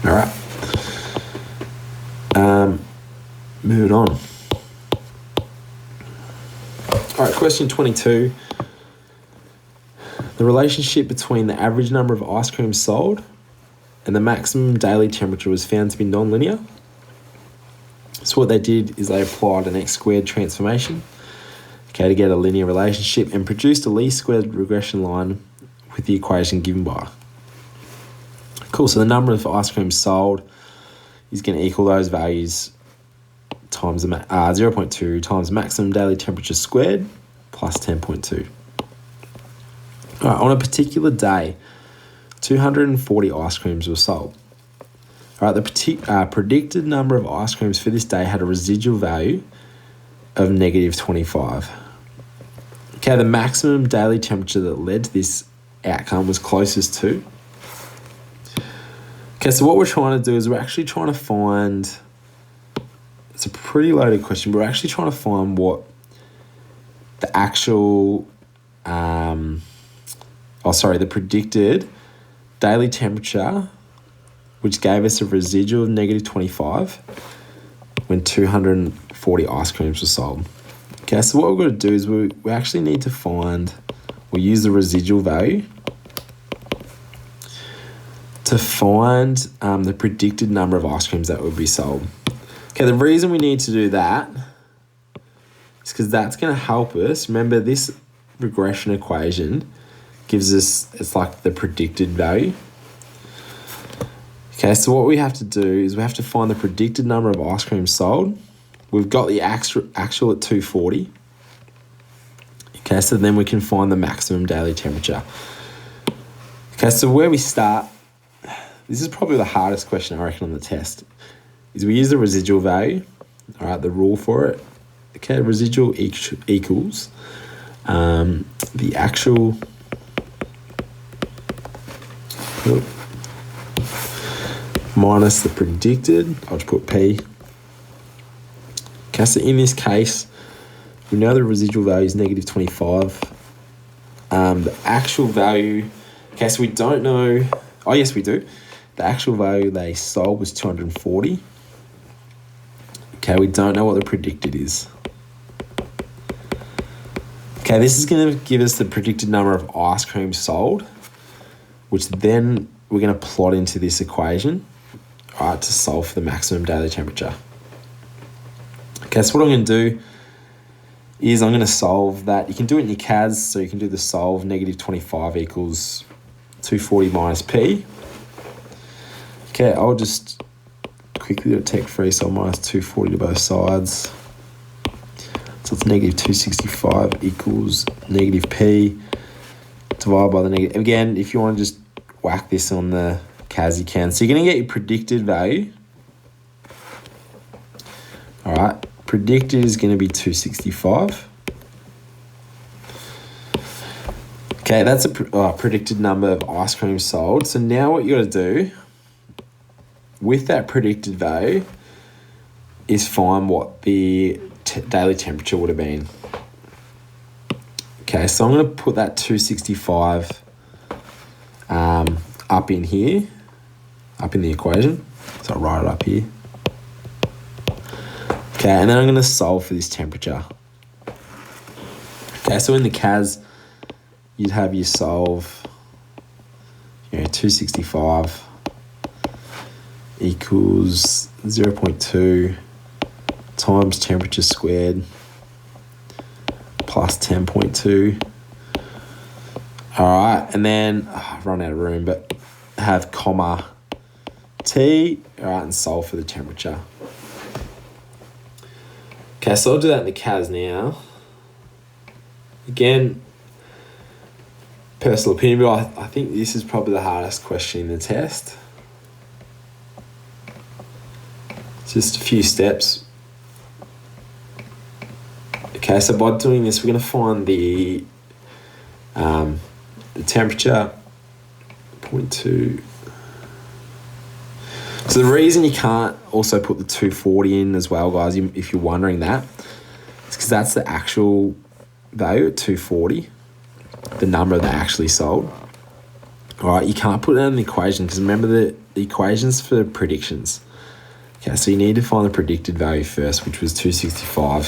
All right. Moving on. All right, question 22. The relationship between the average number of ice creams sold and the maximum daily temperature was found to be non-linear. So what they did is they applied an x squared transformation, okay, to get a linear relationship and produced a least squared regression line with the equation given by. Cool, so the number of ice creams sold is going to equal those values times 0.2 times maximum daily temperature squared plus 10.2. All right, on a particular day, 240 ice creams were sold. All right, the predicted number of ice creams for this day had a residual value of negative 25. Okay, the maximum daily temperature that led to this outcome was closest to. Okay, so what we're trying to do is we're actually trying to find, it's a pretty loaded question, but we're actually trying to find what the actual, the predicted daily temperature, which gave us a residual of negative 25 when 240 ice creams were sold. Okay, so what we're going to do is we actually need to find, we'll use the residual value to find the predicted number of ice creams that would be sold. Okay, the reason we need to do that is because that's going to help us. Remember, this regression equation gives us, it's like the predicted value. Okay, so what we have to do is we have to find the predicted number of ice creams sold. We've got the actual at 240. Okay, so then we can find the maximum daily temperature. Okay, so where we start, this is probably the hardest question I reckon on the test, is we use the residual value, all right, the rule for it. Okay, residual equals the actual minus the predicted. I'll just put P. Okay, so in this case, we know the residual value is negative 25. The actual value, okay, so we don't know, oh yes we do. The actual value they sold was 240. Okay, we don't know what the predicted is. Okay, this is going to give us the predicted number of ice cream sold, which then we're going to plot into this equation, all right, to solve for the maximum daily temperature. Okay, so what I'm going to do is I'm going to solve that. You can do it in your CAS, so you can do the solve, negative 25 equals 240 minus P. Okay, I'll just quickly do a tech free, so minus 240 to both sides. So it's negative 265 equals negative P divided by the negative. Again, if you want to just whack this on the CAS, you can. So you're going to get your predicted value. All right, predicted is going to be 265. Okay, that's a predicted number of ice cream sold. So now what you got to do with that predicted value is find what the daily temperature would have been. Okay, so I'm going to put that 265 up in here, up in the equation. So I'll write it up here. Okay, and then I'm going to solve for this temperature. Okay, so in the CAS, you'd have your solve, 265 equals 0.2 times temperature squared plus 10.2. All right, and then I've run out of room, but have comma T, all right, and solve for the temperature. Okay, so I'll do that in the CAS now. Again, personal opinion, but I think this is probably the hardest question in the test. Just a few steps. Okay, so by doing this, we're going to find the temperature, 0.2. So the reason you can't also put the 240 in as well, guys, if you're wondering that, is because that's the actual value at 240, the number that actually sold. All right, you can't put it in the equation because remember the equation's for predictions. Okay, so you need to find the predicted value first, which was 265.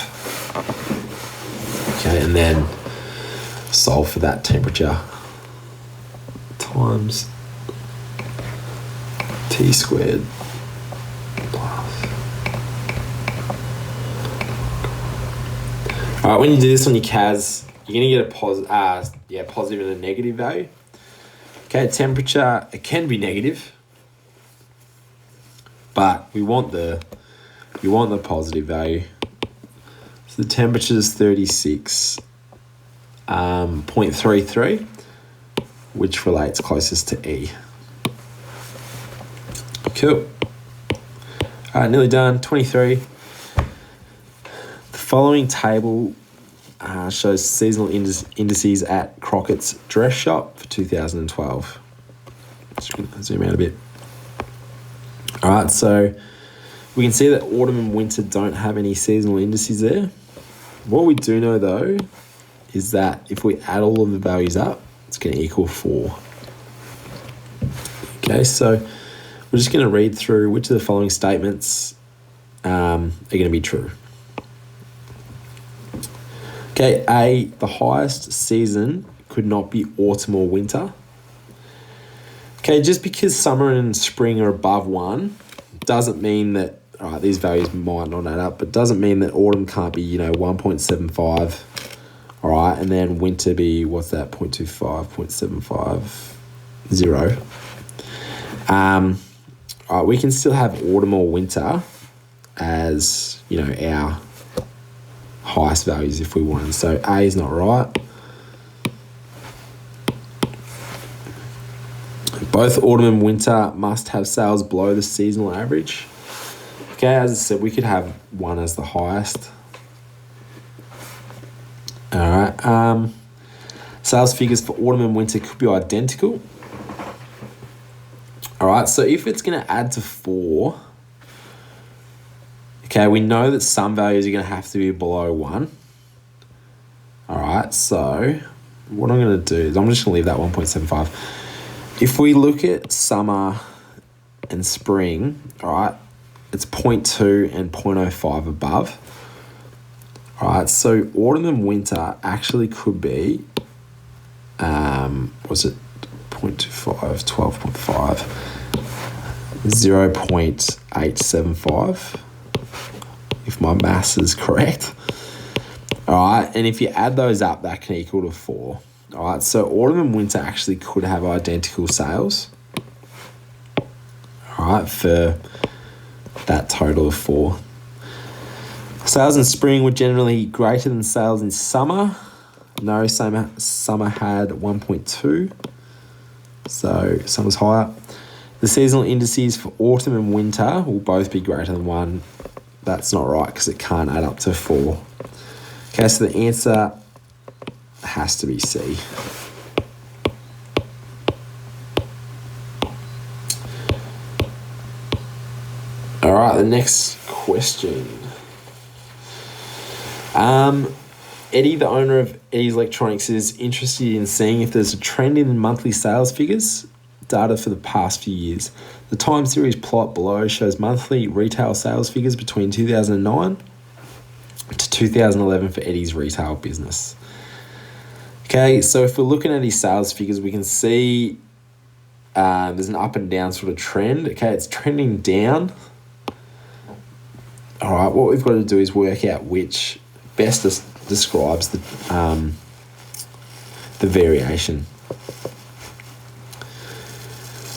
Okay, and then solve for that temperature times T squared plus. All right, when you do this on your CAS, you're going to get a positive and a negative value. Okay, temperature, it can be negative, but we want the positive value. So the temperature is 36.33, which relates closest to E. Cool. All right, nearly done. 23. The following table shows seasonal indices at Crockett's Dress Shop for 2012. Just going to zoom out a bit. All right, so we can see that autumn and winter don't have any seasonal indices there. What we do know, though, is that if we add all of the values up, it's going to equal 4. Okay, so we're just going to read through which of the following statements are going to be true. Okay, A, the highest season could not be autumn or winter. Okay, just because summer and spring are above 1 doesn't mean that, all right, these values might not add up, but doesn't mean that autumn can't be, 1.75, all right, and then winter be, what's that, 0.25, 0.75, 0. All right, we can still have autumn or winter as, our highest values if we want. So A is not right. Both autumn and winter must have sales below the seasonal average. Okay, as I said, we could have one as the highest. All right. Sales figures for autumn and winter could be identical. All right, so if it's going to add to 4, okay, we know that some values are going to have to be below 1. All right, so what I'm going to do is I'm just going to leave that 1.75. If we look at summer and spring, all right, it's 0.2 and 0.05 above. All right, so autumn and winter actually could be, was it 0.25, 12.5, 0.875, if my maths is correct. All right, and if you add those up, that can equal to 4. All right, so autumn and winter actually could have identical sales. All right, for that total of 4. Sales in spring were generally greater than sales in summer. No, summer had 1.2, so summer's higher. The seasonal indices for autumn and winter will both be greater than 1. That's not right because it can't add up to 4. Okay, so the answer has to be C. All right, the next question. Eddie, the owner of Eddie's Electronics, is interested in seeing if there's a trend in monthly sales figures data for the past few years. The time series plot below shows monthly retail sales figures between 2009 to 2011 for Eddie's retail business. Okay, so if we're looking at his sales figures, we can see there's an up and down sort of trend. Okay, it's trending down. All right, what we've got to do is work out which best describes the variation.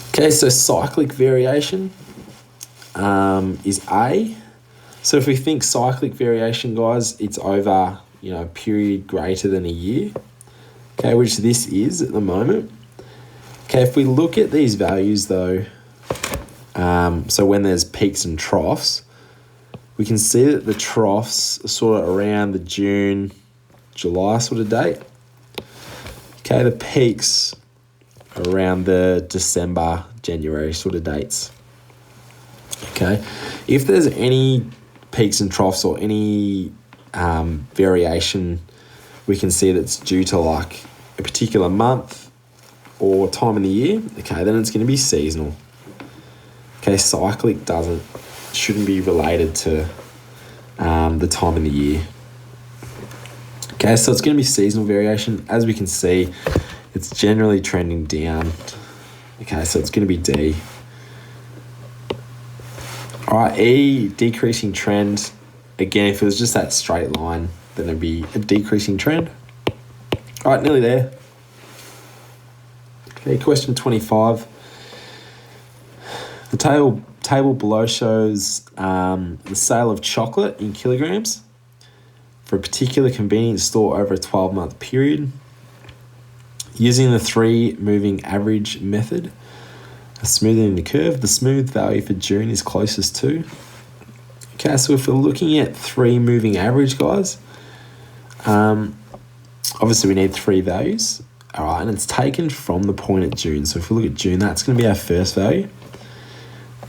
Okay, so cyclic variation is A. So if we think cyclic variation, guys, it's over, a period greater than a year. Okay, which this is at the moment. Okay, if we look at these values though, so when there's peaks and troughs, we can see that the troughs are sort of around the June, July sort of date. Okay, the peaks are around the December, January sort of dates. Okay, if there's any peaks and troughs or any variation we can see that's due to like a particular month or time in the year, okay, then it's going to be seasonal. Okay, cyclic shouldn't be related to the time in the year. Okay, so it's going to be seasonal variation. As we can see, it's generally trending down. Okay, so it's going to be D. All right, E, decreasing trend. Again, if it was just that straight line, then it'd be a decreasing trend. All right, nearly there. Okay, question 25. The table below shows the sale of chocolate in kilograms for a particular convenience store over a 12-month period. Using the 3 moving average method, smoothing the curve, the smooth value for June is closest to. Okay, so if we're looking at 3 moving average, guys, obviously we need 3 values. All right, and it's taken from the point at June. So if we look at June, that's going to be our first value.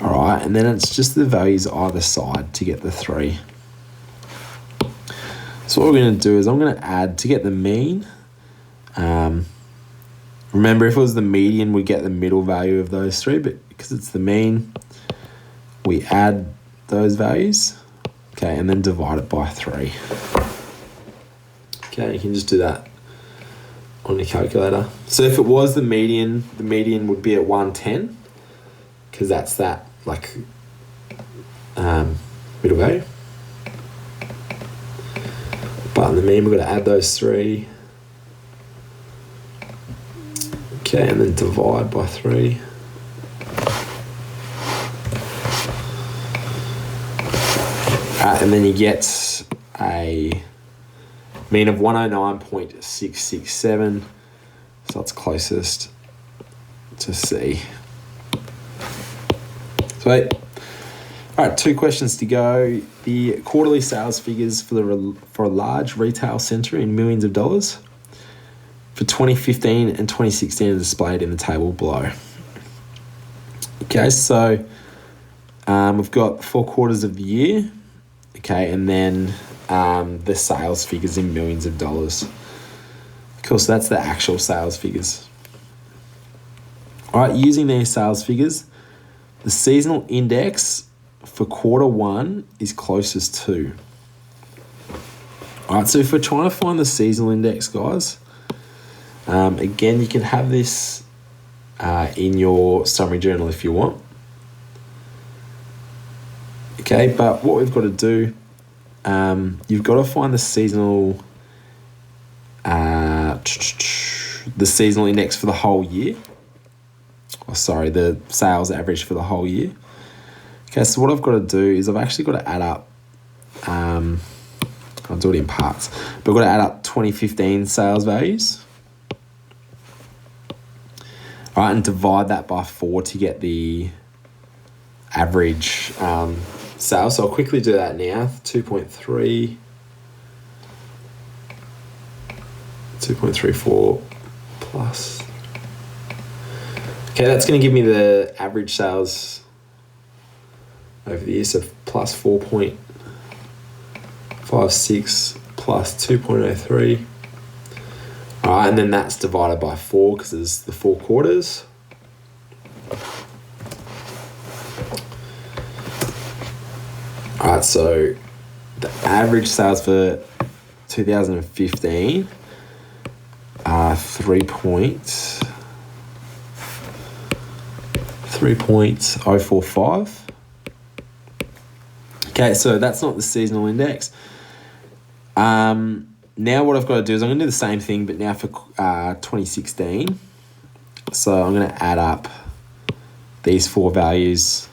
All right, and then it's just the values either side to get the 3. So what we're going to do is I'm going to add to get the mean. Remember, if it was the median, we get the middle value of those 3, but because it's the mean, we add those values, okay, and then divide it by 3. Okay, you can just do that on your calculator. So if it was the median would be at 110, because that's that, like, middle value. But in the mean, we've got to add those 3. Okay, and then divide by 3. And then you get a mean of 109.667. So it's closest to C. Sweet. All right, 2 questions to go. The quarterly sales figures for a large retail centre in millions of dollars. for 2015 and 2016 are displayed in the table below. Okay, so we've got 4 quarters of the year, okay, and then the sales figures in millions of dollars. Cool, so that's the actual sales figures. All right, using these sales figures, the seasonal index for quarter 1 is closest to. All right, so if we're trying to find the seasonal index, guys, again, you can have this in your summary journal if you want. Okay, but what we've got to do, you've got to find the seasonal index for the whole year. Oh, sorry, the sales average for the whole year. Okay, so what I've got to do is I've actually got to add up, I'll do it in parts, but I've got to add up 2015 sales values. All right, and divide that by 4 to get the average sales. So I'll quickly do that now. 2.34 plus. Okay, that's going to give me the average sales over the year. So plus 4.56 plus 2.03. All right, and then that's divided by 4 because it's the 4 quarters. All right, so the average sales for 2015 are 3.045. Okay, so that's not the seasonal index. Now what I've got to do is I'm going to do the same thing, but now for 2016. So I'm going to add up these 4 values.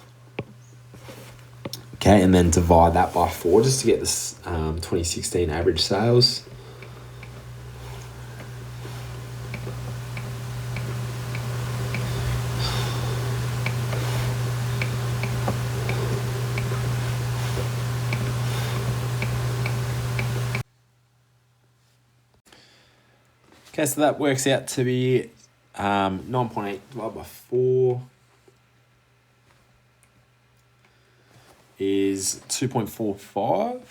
Okay, and then divide that by 4 just to get this 2016 average sales. Okay, so that works out to be 9.8 divided by 4 is 2.45.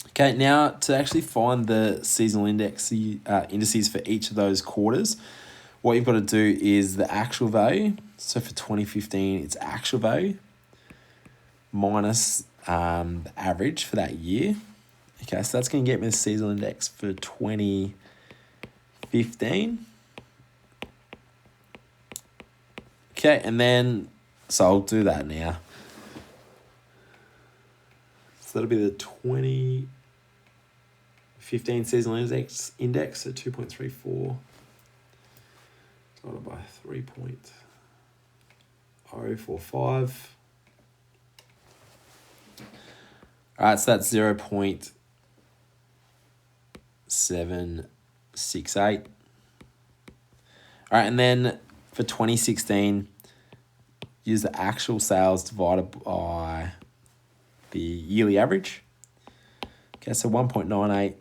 Okay, now to actually find the seasonal indices for each of those quarters, what you've got to do is the actual value. So for 2015, it's actual value minus the average for that year. Okay, so that's going to get me the seasonal index for 2015. Okay, and then, so I'll do that now. So that'll be the 2015 seasonal index, so 2.34 divided by 3.045. All right, so that's 0.768. All right, and then for 2016, use the actual sales divided by the yearly average. Okay, so 1.98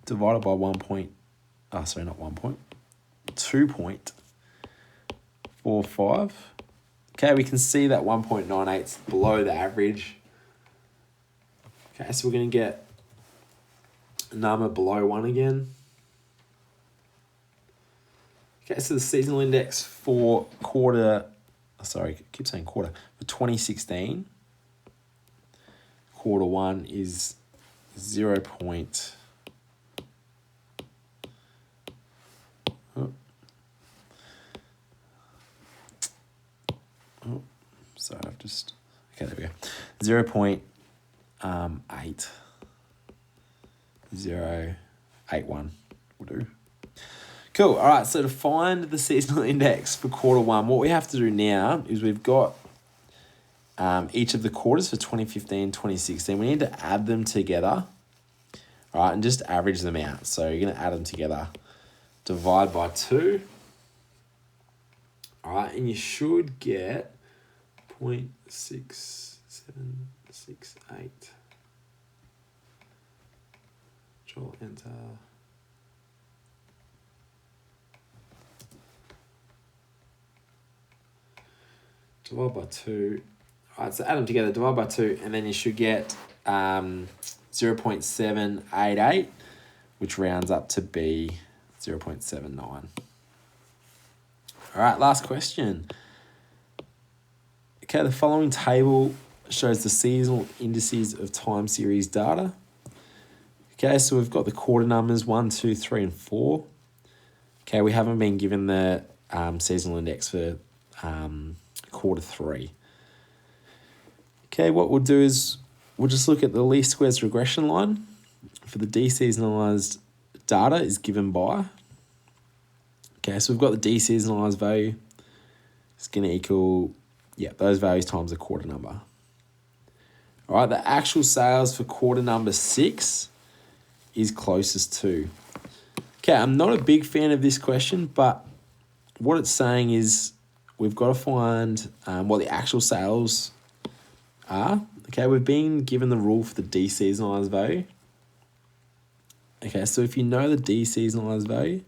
divided by 2.45. Okay, we can see that 1.98 is below the average. Okay, so we're going to get a number below 1 again. Okay, so the seasonal index for for 2016, quarter 1 is 0. Sorry, I've just, okay, there we go. 0.8081 will do. Cool. All right, so to find the seasonal index for quarter 1, what we have to do now is we've got each of the quarters for 2015, 2016. We need to add them together, all right, and just average them out. So you're going to add them together, divide by 2, all right, and you should get 0.6768. Control Enter. Divide by 2. All right, so add them together, divide by 2, and then you should get 0.788, which rounds up to be 0.79. All right, last question. Okay, the following table shows the seasonal indices of time series data. Okay, so we've got the quarter numbers 1, 2, 3, and 4. Okay, we haven't been given the seasonal index for quarter 3. Okay, what we'll do is we'll just look at the least squares regression line for the deseasonalized data is given by. Okay, so we've got the deseasonalized value. It's going to equal, those values times the quarter number. All right, the actual sales for quarter number 6 is closest to. Okay, I'm not a big fan of this question, but what it's saying is we've got to find what the actual sales are. Okay, we've been given the rule for the deseasonalized value. Okay, so if you know the deseasonalized value,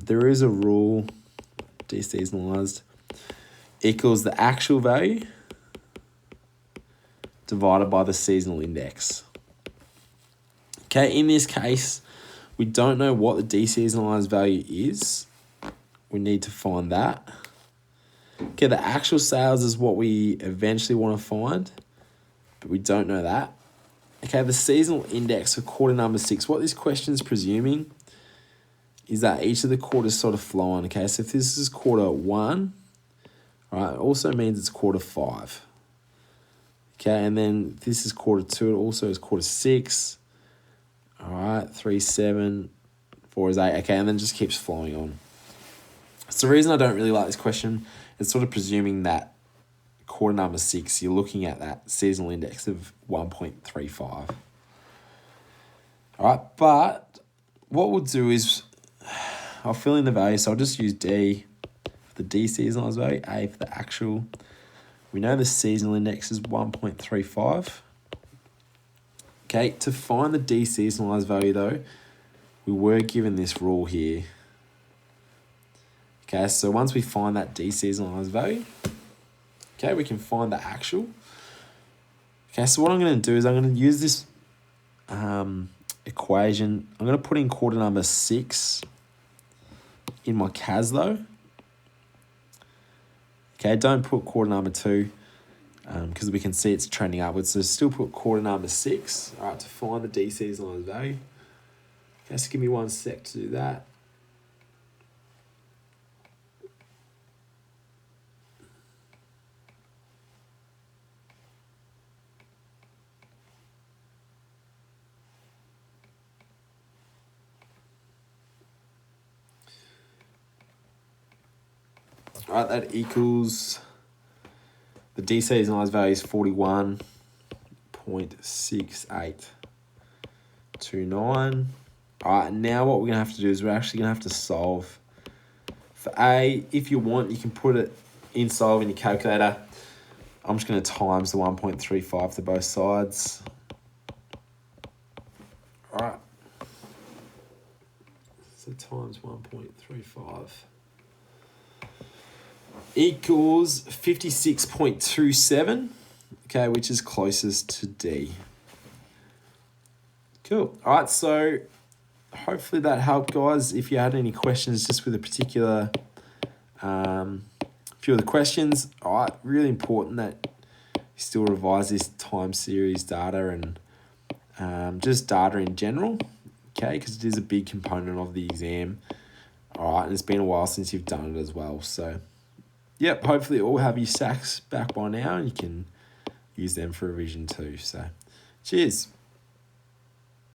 there is a rule, deseasonalized equals the actual value divided by the seasonal index. Okay, in this case, we don't know what the deseasonalized value is. We need to find that. Okay, the actual sales is what we eventually want to find, but we don't know that. Okay, the seasonal index for quarter number 6, what this question is presuming is that each of the quarters sort of flow on. Okay, so if this is quarter 1, all right, it also means it's quarter 5. Okay, and then this is quarter 2, it also is quarter 6. All right, 3, 7, 4 is 8. Okay, and then it just keeps flowing on. So the reason I don't really like this question is sort of presuming that quarter number 6, you're looking at that seasonal index of 1.35. All right, but what we'll do is I'll fill in the value. So I'll just use D for the deseasonalized value, A for the actual. We know the seasonal index is 1.35. Okay, to find the deseasonalized value though, we were given this rule here. Okay, so once we find that deseasonalized value, okay, we can find the actual. Okay, so what I'm going to do is I'm going to use this equation. I'm going to put in quarter number 6 in my CAS though. Okay, don't put quarter number 2 because we can see it's trending upwards. So still put quarter number 6, all right, to find the deseasonalized value. Okay, so give me 1 sec to do that. All right, that equals the deseasonalized value is 41.6829. All right, now what we're going to have to do is we're actually going to have to solve for A. If you want, you can put it in solve in your calculator. I'm just going to times the 1.35 to both sides. All right. So times 1.35 equals 56.27, okay, which is closest to D. Cool. All right, so hopefully that helped, guys. If you had any questions just with a particular few of the questions, all right, really important that you still revise this time series data and just data in general, okay, because it is a big component of the exam. All right, and it's been a while since you've done it as well, so yep, hopefully all have your sacks back by now and you can use them for revision too. So, cheers.